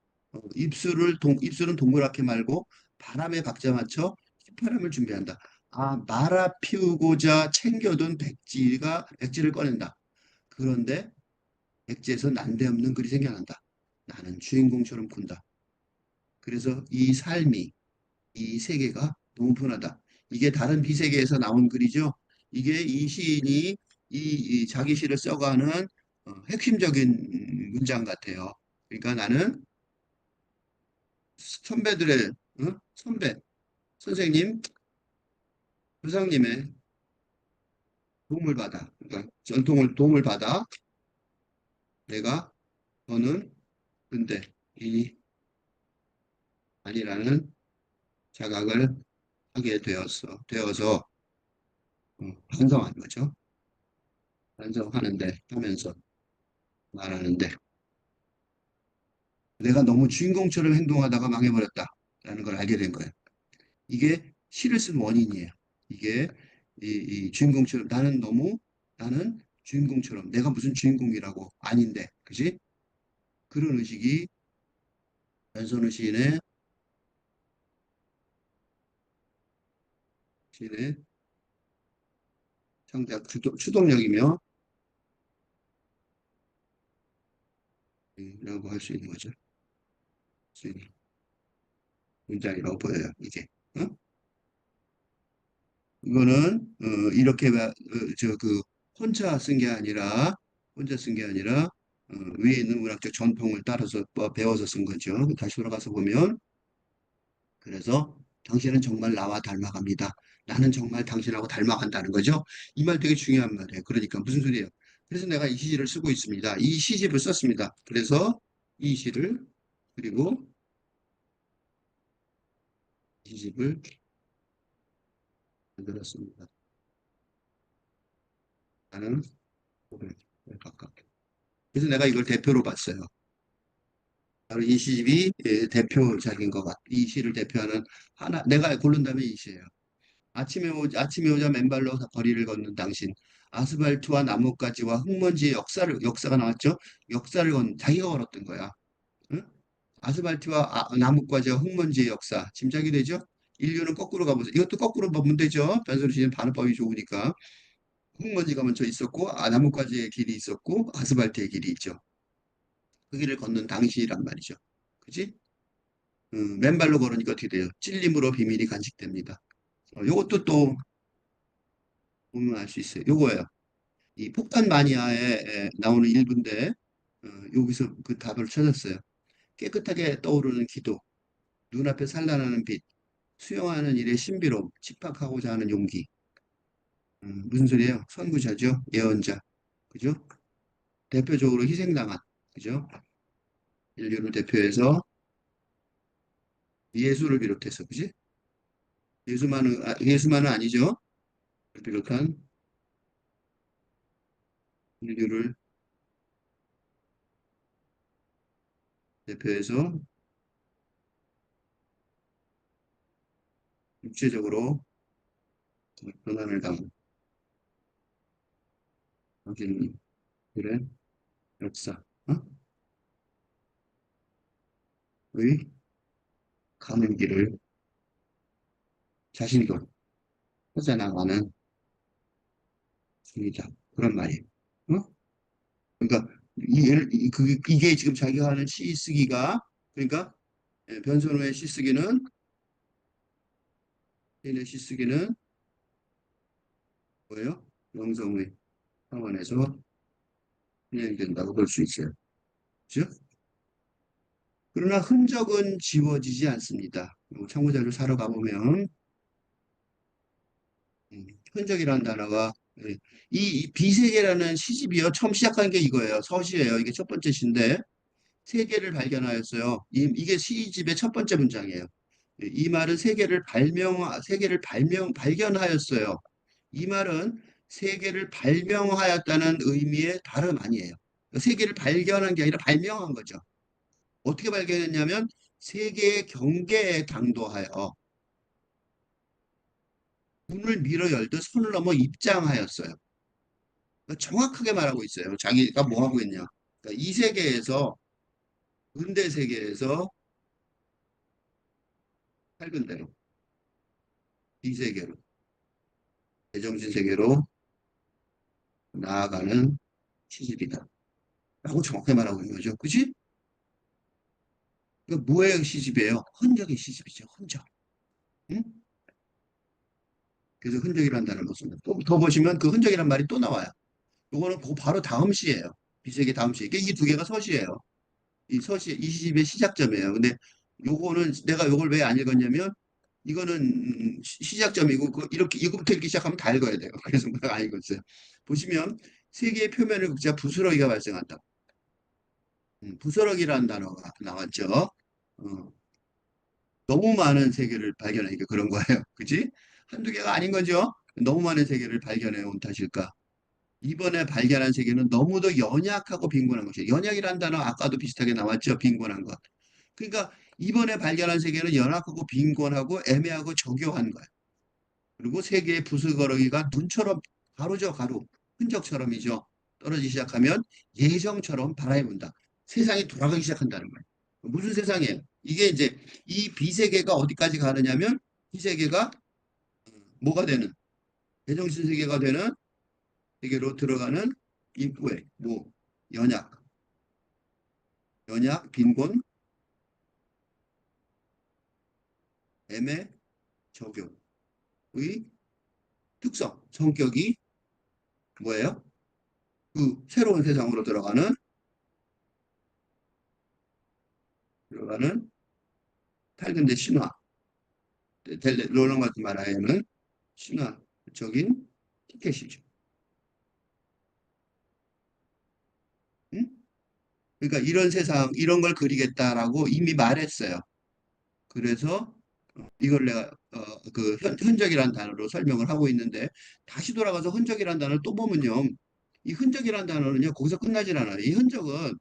입술은 동그랗게 말고 바람에 박자 맞춰 휘파람을 준비한다. 아, 말아 피우고자 챙겨둔 백지를 꺼낸다. 그런데 백지에서 난데없는 글이 생겨난다. 나는 주인공처럼 군다. 그래서 이 삶이 이 세계가 너무 편하다. 이게 다른 비세계에서 나온 글이죠. 이게 이 시인이 이 자기 시를 써가는 핵심적인 문장 같아요. 그러니까 나는 선배들의 선배, 선생님, 조상님의 도움을 받아. 그러니까 전통을 도움을 받아 내가 너는 근데 이 아니라는 자각을 하게 되어서 반성한 거죠. 반성하는데 하면서 말하는데 내가 너무 주인공처럼 행동하다가 망해버렸다라는 걸 알게 된 거예요. 이게 시를 쓴 원인이에요. 이게 이 주인공처럼 나는 주인공처럼 내가 무슨 주인공이라고 아닌데 그지? 그런 의식이 변선우 시인의 창작 추동력이며 라고 할 수 있는 거죠. 수 있는 문장이라고 보여요. 이게. 어? 이거는 이렇게 저그 혼자 쓴 게 아니라 위에 있는 문학적 전통을 따라서 배워서 쓴 거죠. 다시 돌아가서 보면 그래서 당신은 정말 나와 닮아갑니다. 나는 정말 당신하고 닮아간다는 거죠. 이 말 되게 중요한 말이에요. 그러니까 무슨 소리예요? 그래서 내가 이 시집을 쓰고 있습니다. 이 시집을 썼습니다. 그래서 이 시를 그리고 이 시집을 만들었습니다. 나는 고백 가깝게. 그래서 내가 이걸 대표로 봤어요. 바로 이 시집이 대표작인 것 같아. 이 시를 대표하는 하나, 내가 고른다면 이 시예요. 아침에 오자 맨발로 거리를 걷는 당신. 아스팔트와 나뭇가지와 흙먼지의 역사가 나왔죠? 자기가 걸었던 거야. 응? 아스팔트와 나뭇가지와 흙먼지의 역사. 짐작이 되죠? 인류는 거꾸로 가보세요. 이것도 거꾸로 보면 되죠? 변소리 씨는 반어법이 좋으니까. 흙먼지가 먼저 있었고, 나뭇가지의 길이 있었고, 아스팔트의 길이 있죠. 그 길을 걷는 당신이란 말이죠. 그지? 맨발로 걸으니까 어떻게 돼요? 찔림으로 비밀이 간직됩니다. 요것도 또 보면 알 수 있어요. 요거예요. 이 폭탄 마니아에 나오는 일부인데 여기서 그 답을 찾았어요. 깨끗하게 떠오르는 기도, 눈앞에 산란하는 빛, 수영하는 일의 신비로움, 집착하고자 하는 용기. 무슨 소리예요? 선구자죠. 예언자. 그죠? 대표적으로 희생당한. 그죠? 인류를 대표해서 예수를 비롯해서. 그지? 예수만은 아니죠. 비롯한 인류를 대표해서 육체적으로 고난을 당한 당신들의 역사, 의 가는 길을 자신도 찾아나가는 중이다. 그런 말이에요. 어? 그러니까 이게 지금 자기가 하는 시 쓰기가 그러니까 변선호의 시 쓰기는 시인의 시 쓰기는 뭐예요? 영성의 차원에서 진행된다고 볼 수 있어요. 그죠? 그러나 흔적은 지워지지 않습니다. 참고자료 사러 가보면 흔적이라는 단어가 이 비세계라는 시집이요. 처음 시작한 게 이거예요. 서시예요. 이게 첫 번째 시인데 세계를 발견하였어요. 이게 시집의 첫 번째 문장이에요. 이 말은 발견하였어요. 이 말은 세계를 발명하였다는 의미의 발음 아니에요. 세계를 발견한 게 아니라 발명한 거죠. 어떻게 발견했냐면 세계의 경계에 당도하여 문을 밀어 열듯 선을 넘어 입장하였어요. 그러니까 정확하게 말하고 있어요. 자기가 뭐 하고 있냐. 그러니까 이 세계에서 근대 세계에서 밝은대로 이 세계로 제정신 세계로 나아가는 시집이다. 라고 정확하게 말하고 있는 거죠. 그지? 그러니까 뭐의 시집이에요? 흔적의 시집이죠. 흔적. 응? 그래서 흔적이라는 단어를 넣습니다. 또 더 보시면 그 흔적이란 말이 또 나와요. 요거는 그 바로 다음 시예요. 비세기 다음 시. 그러니까 이 두 개가 서시예요. 이 서시, 이 시집의 시작점이에요. 근데 요거는 내가 요걸 왜 안 읽었냐면 이거는 시작점이고 이렇게 이거부터 읽기 시작하면 다 읽어야 돼요. 그래서 내가 안 읽었어요. 보시면 세계의 표면을 긁자 부스러기가 발생한다. 부스러기라는 단어가 나왔죠. 어, 너무 많은 세계를 발견하니까 그런 거예요. 그치? 한두 개가 아닌 거죠. 너무 많은 세계를 발견해 온 탓일까? 이번에 발견한 세계는 너무도 연약하고 빈곤한 것이에요. 연약이라는 단어 아까도 비슷하게 나왔죠. 빈곤한 것. 그러니까 이번에 발견한 세계는 연약하고 빈곤하고 애매하고 정교한 거예요. 그리고 세계의 부스거러기가 눈처럼 가루죠, 가루. 흔적처럼이죠. 떨어지기 시작하면 예정처럼 바람이 분다. 세상이 돌아가기 시작한다는 거예요. 무슨 세상이에요? 이게 이제 이 비세계가 어디까지 가느냐면 이 세계가 뭐가 되는 제정신 세계가 되는 세계로 들어가는 입구에 뭐 연약, 빈곤, 애매, 적용의 특성, 성격이 뭐예요? 그 새로운 세상으로 들어가는 탈근대 신화, 롤런 같은 만화에는 신화적인 티켓이죠. 응? 그러니까 이런 세상, 이런 걸 그리겠다라고 이미 말했어요. 그래서 이걸 내가 그 흔적이라는 단어로 설명을 하고 있는데 다시 돌아가서 흔적이라는 단어를 또 보면요. 이 흔적이라는 단어는요. 거기서 끝나질 않아요. 이 흔적은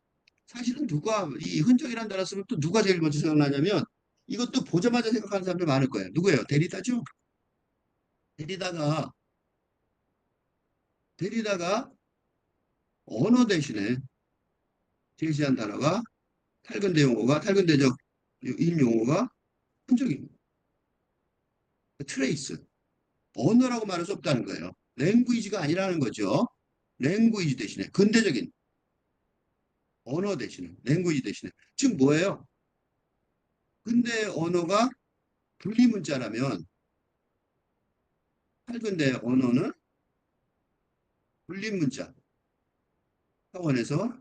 사실은 누가 이 흔적이라는 단어 쓰면 또 누가 제일 먼저 생각나냐면 이것도 보자마자 생각하는 사람들 많을 거예요. 누구예요? 데리다죠? 데리다가 데리다가 언어 대신에 제시한 단어가 탈근대 용어가 탈근대적 인 용어가 흔적입니다. 트레이스. 언어라고 말할 수 없다는 거예요. 랭귀지가 아니라는 거죠. 랭귀지 대신에 근대적인 언어 대신에 랭귀지 대신에 즉 뭐예요? 근대 언어가 분리문자라면 탈근대 언어는 분리문자 차원에서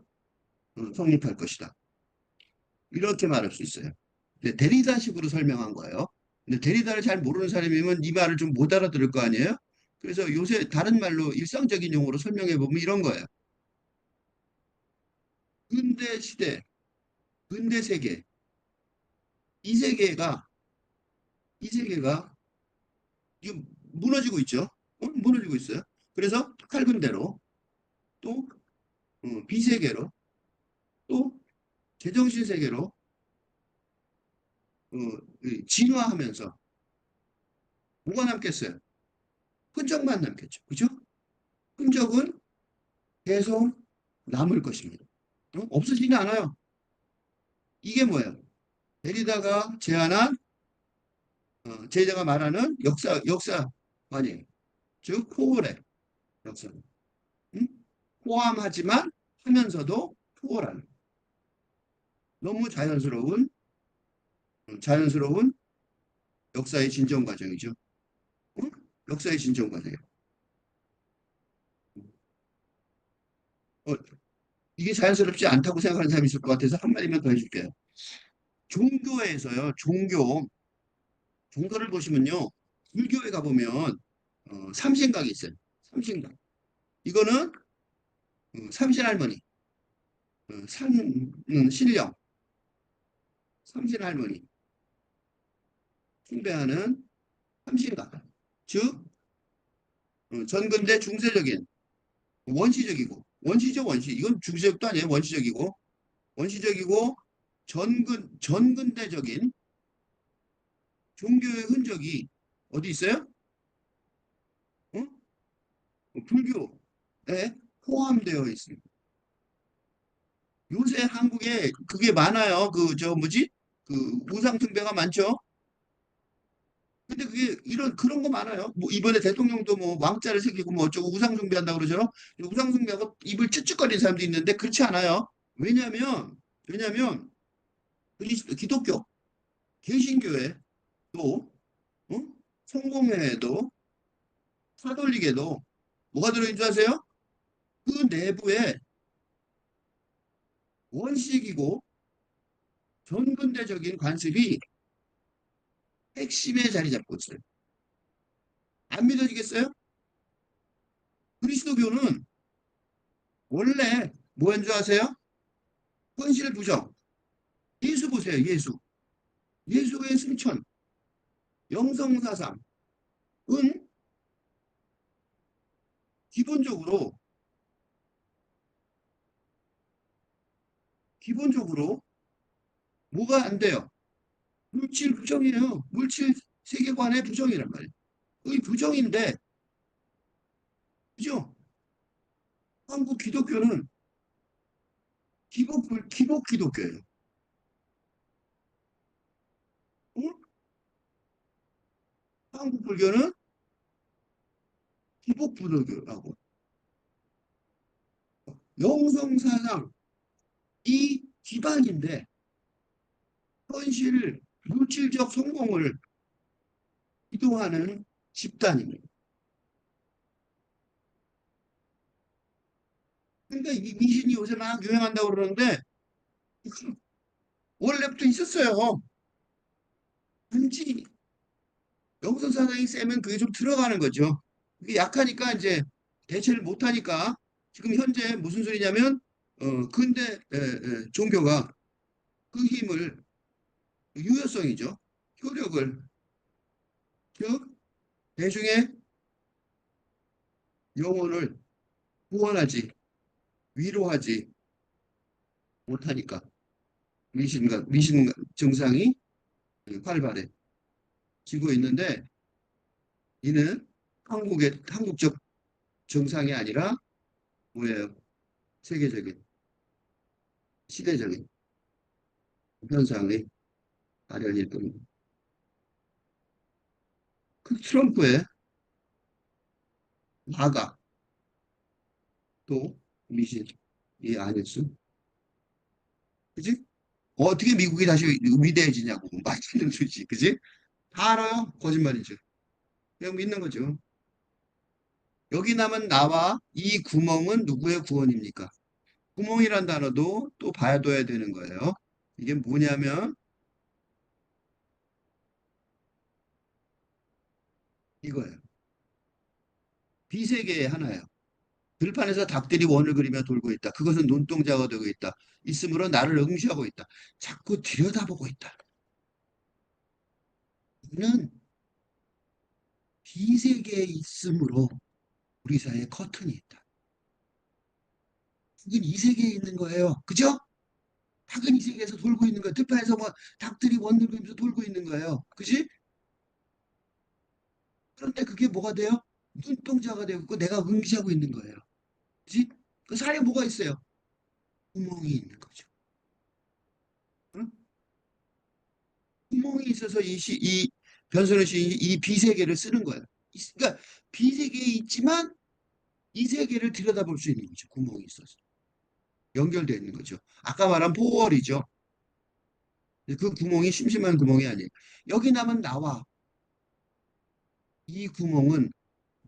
성립할 것이다. 이렇게 말할 수 있어요. 근데 데리다식으로 설명한 거예요. 근데 데리다를 잘 모르는 사람이면 이 말을 좀 못 알아들을 거 아니에요? 그래서 요새 다른 말로 일상적인 용어로 설명해 보면 이런 거예요. 근대 시대, 근대 세계, 이 세계가 이 세계가 지금 무너지고 있죠. 무너지고 있어요. 그래서 칼군대로 또 비세계로 또 제정신 세계로 진화하면서 뭐가 남겠어요? 흔적만 남겠죠. 그죠? 흔적은 계속 남을 것입니다. 없어지지 않아요. 이게 뭐예요? 데리다가 제안한 제자가 말하는 역사관이에요. 즉 포월의 역사. 응? 포함하지만 하면서도 포월하는 너무 자연스러운 역사의 진정 과정이죠. 응? 역사의 진정 과정이에요. 어, 이게 자연스럽지 않다고 생각하는 사람이 있을 것 같아서 한마디만 더 해줄게요. 종교에서요, 종교를 보시면요, 불교에 가보면 삼신각이 있어요. 삼신각. 이거는 삼신할머니, 신령, 삼신할머니 숭배하는 삼신각. 즉 전근대 중세적인 원시적이고 원시죠 원시. 이건 중세적도 아니에요. 원시적이고 전근대적인 종교의 흔적이 어디 있어요? 어? 불교에 포함되어 있습니다. 요새 한국에 그게 많아요. 그, 저, 뭐지? 그, 우상숭배가 많죠? 근데 그게 그런 거 많아요. 뭐, 이번에 대통령도 뭐, 왕자를 새기고 뭐, 어쩌고 우상숭배한다고 그러죠? 우상숭배하고 입을 쯧쯧거리는 사람도 있는데, 그렇지 않아요. 왜냐면, 그리스도, 기독교, 개신교회, 또, 어? 성공회에도, 카톨릭에도, 뭐가 들어있는 줄 아세요? 그 내부에 원칙이고, 전근대적인 관습이 핵심에 자리 잡고 있어요. 안 믿어지겠어요? 그리스도교는 원래 뭐인 줄 아세요? 헌실 부정. 예수 보세요, 예수. 예수의 승천, 영성사상은 기본적으로, 기본적으로 뭐가 안 돼요? 물질 부정이에요. 물질 세계관의 부정이란 말이에요. 이 부정인데, 그죠? 한국 기독교는 기복 기독교예요. 응? 한국 불교는 기복 불교라고. 영성사상, 이 기반인데, 현실, 물질적 성공을 이동하는 집단입니다. 그러니까 이 미신이 요새 막 유행한다고 그러는데, 원래부터 있었어요. 단지 영성사상이 세면 그게 좀 들어가는 거죠. 그게 약하니까 이제 대체를 못하니까 지금 현재 무슨 소리냐면 근대 종교가 그 힘을 유효성이죠. 효력을 즉 대중의 영혼을 구원하지 위로하지 못하니까 미신 증상이 활발해지고 있는데 이는 한국적 증상이 아니라 뭐예요? 세계적인 시대적인 현상의 발현일 뿐입니다. 그 트럼프의 화가 또 미신이 아닐수 그지? 어떻게 미국이 다시 위대해지냐고 맞는 소리지 그지? 다 알아요 거짓말이죠. 그냥 믿는 거죠. 여기 남은 나와 이 구멍은 누구의 구원입니까? 구멍이란 단어도 또 봐둬야 되는 거예요. 이게 뭐냐면 이거예요. 비세계의 하나예요. 들판에서 닭들이 원을 그리며 돌고 있다. 그것은 눈동자가 되고 있다. 있으므로 나를 응시하고 있다. 자꾸 들여다보고 있다. 이는 비세계에 있으므로 우리 사회에 커튼이 있다. 그건 이 세계에 있는 거예요. 그죠? 닭은 이 세계에서 돌고 있는 거예요. 들판에서 뭐 닭들이 원을 그리면서 돌고 있는 거예요. 그지? 그런데 그게 뭐가 돼요? 눈동자가 되고 있고 내가 응시하고 있는 거예요. 그지? 그 사이에 뭐가 있어요? 구멍이 있는 거죠. 응? 구멍이 있어서 이 변선우 시인이 이 비세계를 쓰는 거예요. 그러니까 비세계에 있지만 이 세계를 들여다볼 수 있는 거죠. 구멍이 있어서. 연결되어 있는 거죠. 아까 말한 포월이죠. 그 구멍이 심심한 구멍이 아니에요. 여기 남은 나와 이 구멍은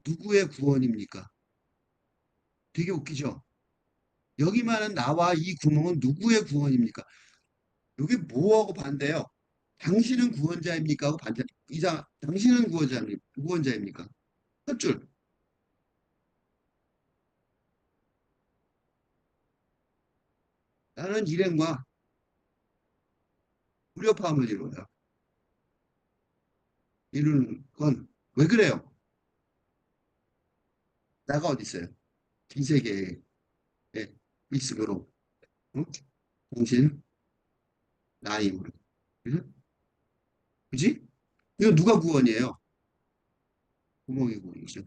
누구의 구원입니까? 되게 웃기죠? 여기만은 나와 이 구멍은 누구의 구원입니까? 이게 뭐하고 반대요? 당신은 구원자입니까? 하고 반대. 당신은 구원자입니까? 첫 줄. 나는 일행과 불협화음을 이루어요. 이루는 건 왜 그래요? 나가 어디 있어요? 이 세계에 있으므로. 응? 당신, 나임으로. 그지? 그지? 이거 누가 구원이에요? 구멍이 구원이죠.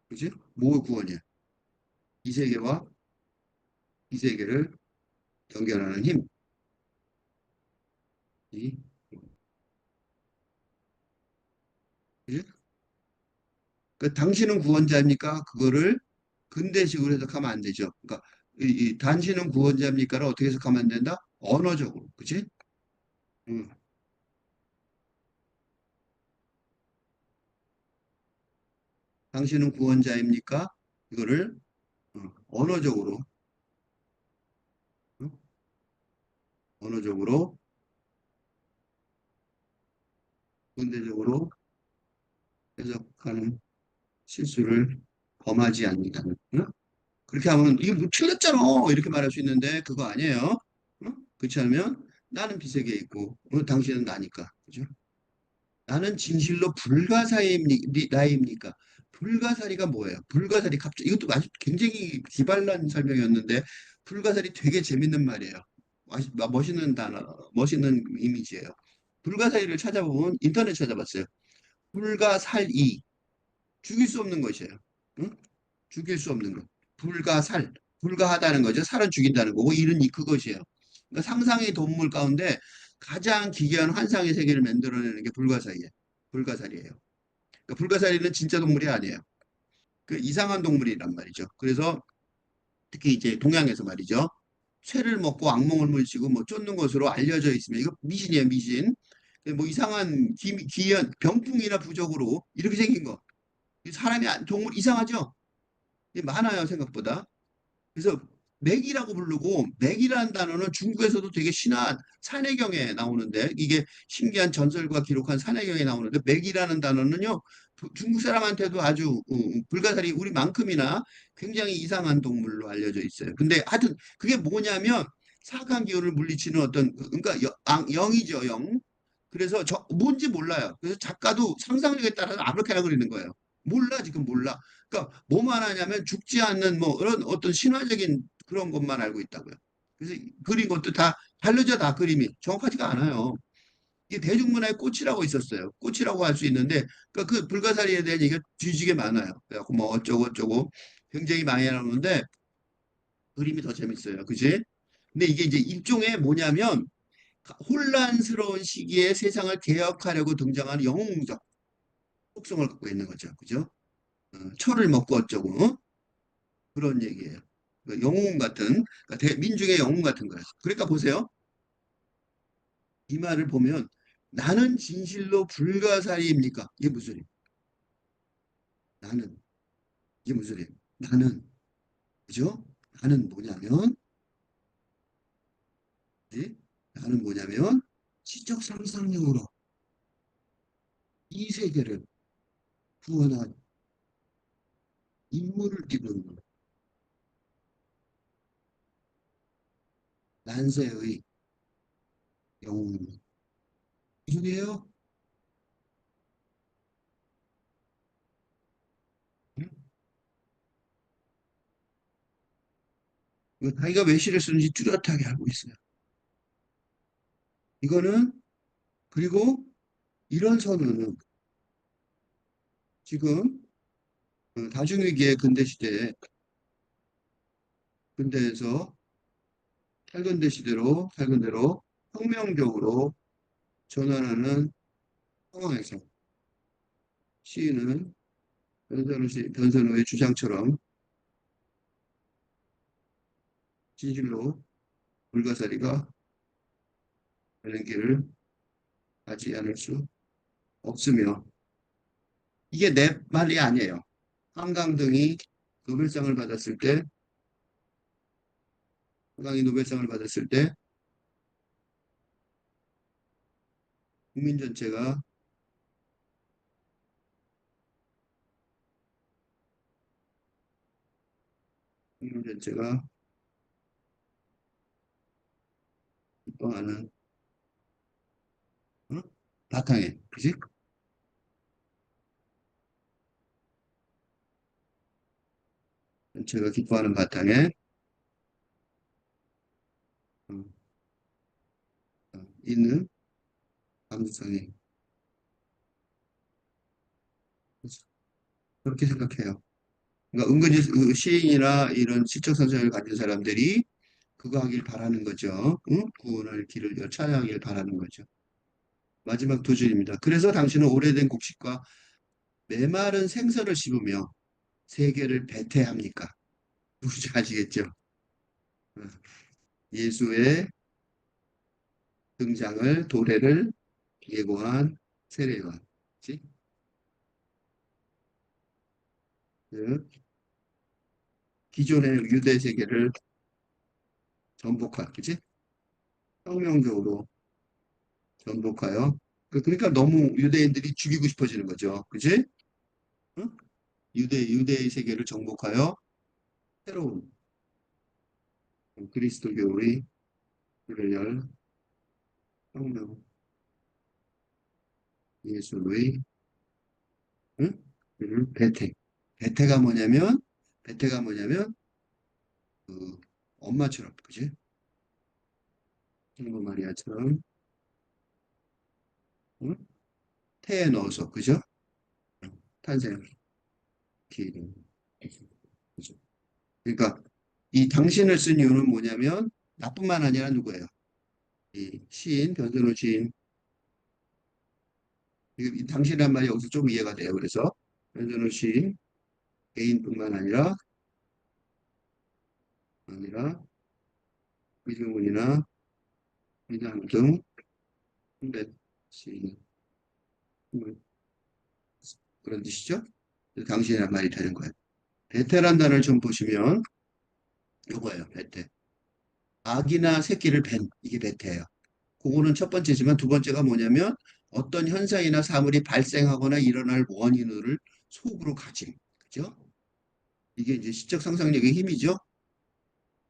그지? 뭐 구원이야? 이 세계와 이 세계를 연결하는 힘. 이, 그지? 그 당신은 구원자입니까? 그거를 근대식으로 해석하면 안 되죠. 그러니까 이 당신은 구원자입니까를 어떻게 해석하면 안 된다? 언어적으로, 그치? 응. 당신은 구원자입니까? 이거를 언어적으로, 어? 언어적으로, 근대적으로 해석하는 실수를 범하지 않는다. 응? 그렇게 하면 이게 뭐 틀렸잖아 이렇게 말할 수 있는데 그거 아니에요. 그렇지 않으면 나는 비세계에 있고 당신은 나니까 그죠? 나는 진실로 불가사의입니까? 불가사리가 뭐예요? 불가사리 갑자기 이것도 아주 굉장히 기발난 설명이었는데 불가사리 되게 재밌는 말이에요. 멋있는 단어, 멋있는 이미지예요. 불가사리를 찾아보면 인터넷 찾아봤어요. 불가살이 죽일 수 없는 것이에요. 응? 죽일 수 없는 것. 불가살. 불가하다는 거죠. 살은 죽인다는 거고, 일은 그것이에요. 그러니까 상상의 동물 가운데 가장 기괴한 환상의 세계를 만들어내는 게 불가사리예요. 불가사리예요. 그러니까 불가사리는 진짜 동물이 아니에요. 그 이상한 동물이란 말이죠. 그래서 특히 이제 동양에서 말이죠. 쇠를 먹고 악몽을 물리치고 뭐 쫓는 것으로 알려져 있으면 이거 미신이에요, 미신. 뭐 이상한 기현 병풍이나 부적으로 이렇게 생긴 거. 사람이 동물 이상하죠? 이게 많아요, 생각보다. 그래서 맥이라고 부르고 맥이라는 단어는 중국에서도 되게 신한 산해경에 나오는데 이게 신기한 전설과 기록한 산해경에 나오는데 맥이라는 단어는요 중국 사람한테도 아주 불가사리 우리만큼이나 굉장히 이상한 동물로 알려져 있어요. 근데 하여튼 그게 뭐냐면 사악한 기운을 물리치는 어떤 그러니까 영이죠 영. 그래서 뭔지 몰라요. 그래서 작가도 상상력에 따라서 아무렇게나 그리는 거예요. 몰라 지금 몰라. 그러니까 뭐만 하냐면 죽지 않는 뭐 그런 어떤 신화적인 그런 것만 알고 있다고요. 그래서 그린 것도 다 다르죠, 다 그림이 정확하지가 않아요. 이게 대중문화의 꽃이라고 있었어요. 꽃이라고 할 수 있는데 그러니까 그 불가사리에 대한 얘기가 뒤지게 많아요. 그래갖고 뭐 어쩌고 어쩌고 굉장히 많이 나오는데 그림이 더 재밌어요. 그지? 근데 이게 이제 일종의 뭐냐면 혼란스러운 시기에 세상을 개혁하려고 등장하는 영웅적 속성을 갖고 있는 거죠. 그죠? 철을 먹고 어쩌고 그런 얘기예요. 그 영웅 같은 그러니까 민중의 영웅 같은 거예요. 그러니까 보세요. 이 말을 보면 나는 진실로 불가사리입니까? 이게 무슨 소리예요? 나는 이게 무슨 소리예요? 나는 그죠? 나는 뭐냐면 예? 나는 뭐냐면 지적 상상력으로 이 세계를 구원한 인물을 기르는 난세의 영웅입니다. 무슨 소리예요? 응? 이거 자기가 왜 시를 쓰는지 뚜렷하게 알고 있어요. 이거는 그리고 이런 선언은 지금 다중위기의 근대 시대에 근대에서 살근대 시대로 살근대로 혁명적으로 전환하는 상황에서 시인은 변선우의 주장처럼 진실로 불가사리가 되는 길을 가지 않을 수 없으며 이게 내 말이 아니에요. 한강등이 노벨상을 받았을 때 한강이 노벨상을 받았을 때 국민 전체가 국민 전체가 기뻐하는 어? 바탕에 그지? 전체가 기뻐하는 바탕에 어, 있는 감수성이 그렇게 생각해요. 그러니까 은근히 그 시인이나 이런 시적 선생을 가진 사람들이 그거 하길 바라는 거죠. 응? 구원할 길을 찾아가길 바라는 거죠. 마지막 두 줄입니다. 그래서 당신은 오래된 곡식과 메마른 생선을 씹으며 세계를 배태합니까? 누구지 아시겠죠? 어, 예수의 등장을 도래를 예고한 세례요한. 그치? 그 기존의 유대 세계를 전복한, 그치? 혁명적으로 전복하여. 그러니까 너무 유대인들이 죽이고 싶어지는 거죠. 그치? 응? 유대의 세계를 정복하여 새로운 그리스도교의 열 혁명 예수의 응? 배태. 배태가 뭐냐면 배태가 뭐냐면 그 엄마처럼 그지? 성모 마리아처럼 응? 태에 넣어서 그죠? 탄생 기름 그죠? 그러니까 이 당신을 쓴 이유는 뭐냐면 나뿐만 아니라 누구예요? 이 시인 변선호 시인 이 당신이란 말이 여기서 좀 이해가 돼요. 그래서 변선호 시인 개인뿐만 아니라 미술문이나 미남 등 hundet 시 그런 뜻이죠. 당신이란 말이 되는 거예요. 베테란 단어를 좀 보시면 요거예요. 베테. 아기나 새끼를 벤 이게 베테예요. 그거는 첫 번째지만 두 번째가 뭐냐면 어떤 현상이나 사물이 발생하거나 일어날 원인을 속으로 가짐. 그죠? 이게 이제 시적 상상력의 힘이죠.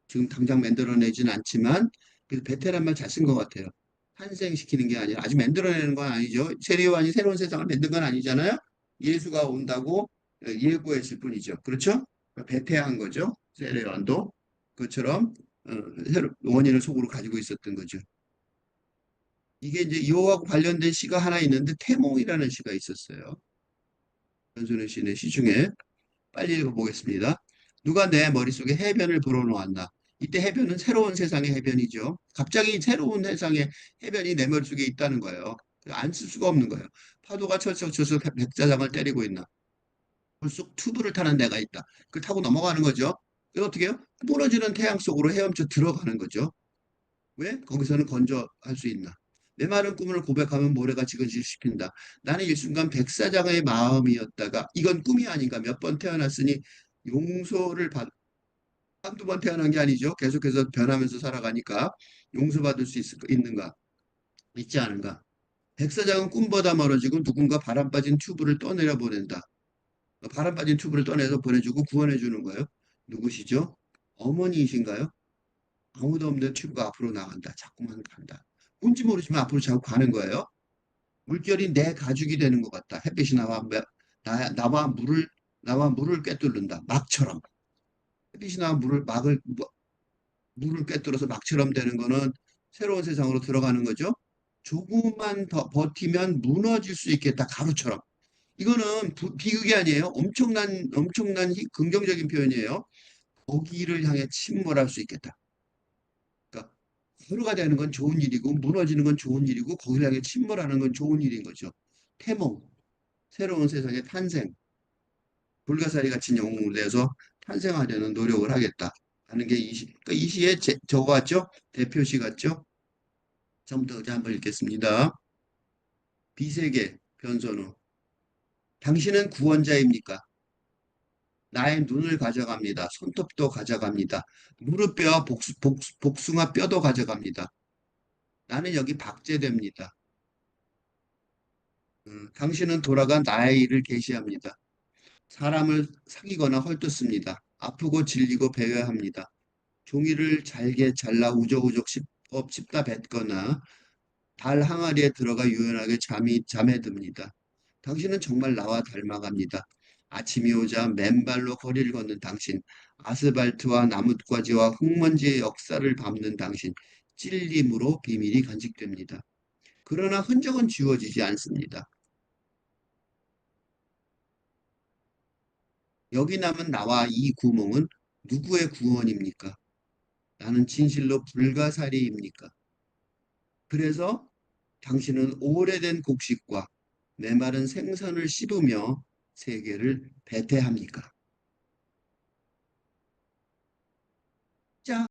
지금 당장 만들어내진 않지만 그래서 베테랑 말 잘 쓴 것 같아요. 탄생시키는 게 아니라 아직 만들어내는 건 아니죠. 세례요한이 새로운 세상을 만든 건 아니잖아요. 예수가 온다고 예고했을 뿐이죠. 그렇죠? 그러니까 베테한 거죠. 세례요한도 그처럼 원인을 속으로 가지고 있었던 거죠. 이게 이제 이거하고 관련된 시가 하나 있는데 태몽이라는 시가 있었어요. 변순의 시인의 시 중에 빨리 읽어보겠습니다. 누가 내 머릿속에 해변을 불어넣었나? 이때 해변은 새로운 세상의 해변이죠. 갑자기 새로운 세상의 해변이 내 머릿속에 있다는 거예요. 안 쓸 수가 없는 거예요. 파도가 철썩 쳐서 백사장을 때리고 있나? 물속 튜브를 타는 데가 있다. 그걸 타고 넘어가는 거죠. 그걸 어떻게 해요? 무너지는 태양 속으로 헤엄쳐 들어가는 거죠. 왜? 거기서는 건져할 수 있나? 메마른 꿈을 고백하면 모래가 지근질시킨다. 나는 일순간 백사장의 마음이었다가 이건 꿈이 아닌가 몇 번 태어났으니 용서를 받, 한두 번 태어난 게 아니죠. 계속해서 변하면서 살아가니까 용서받을 수 있는가? 있지 않은가? 백사장은 꿈보다 멀어지고 누군가 바람 빠진 튜브를 떠내려 보낸다. 바람 빠진 튜브를 떠내서 보내주고 구원해 주는 거예요. 누구시죠? 어머니이신가요? 아무도 없는 튜브가 앞으로 나간다. 자꾸만 간다. 뭔지 모르지만 앞으로 자꾸 가는 거예요. 물결이 내 가죽이 되는 것 같다. 햇빛이 나와 물을 꿰뚫는다. 막처럼. 햇빛이 나와 물을 꿰뚫어서 막처럼 되는 거는 새로운 세상으로 들어가는 거죠. 조금만 더 버티면 무너질 수 있겠다. 가루처럼. 이거는 비극이 아니에요. 엄청난 긍정적인 표현이에요. 거기를 향해 침몰할 수 있겠다. 그러니까 서로가 되는 건 좋은 일이고 무너지는 건 좋은 일이고 거기를 향해 침몰하는 건 좋은 일인 거죠. 태몽, 새로운 세상의 탄생, 불가사리 같은 영웅을 내서 탄생하려는 노력을 하겠다 하는 게 이 시, 그러니까 이 시의 저거 같죠? 대표시 같죠? 처음부터 이제 한번 읽겠습니다. 비세계 변선우. 당신은 구원자입니까? 나의 눈을 가져갑니다. 손톱도 가져갑니다. 무릎뼈와 복숭아 뼈도 가져갑니다. 나는 여기 박제됩니다. 당신은 돌아간 나의 일을 계시합니다. 사람을 사귀거나 헐뜯습니다. 아프고 질리고 배회합니다. 종이를 잘게 잘라 우적우적 씹다 뱉거나 달 항아리에 들어가 유연하게 잠에 듭니다. 당신은 정말 나와 닮아갑니다. 아침이 오자 맨발로 거리를 걷는 당신, 아스팔트와 나뭇가지와 흙먼지의 역사를 밟는 당신, 찔림으로 비밀이 간직됩니다. 그러나 흔적은 지워지지 않습니다. 여기 남은 나와 이 구멍은 누구의 구원입니까? 나는 진실로 불가사리입니까? 그래서 당신은 오래된 곡식과 메마른 생선을 씹으며 세계를 배회합니까? 자,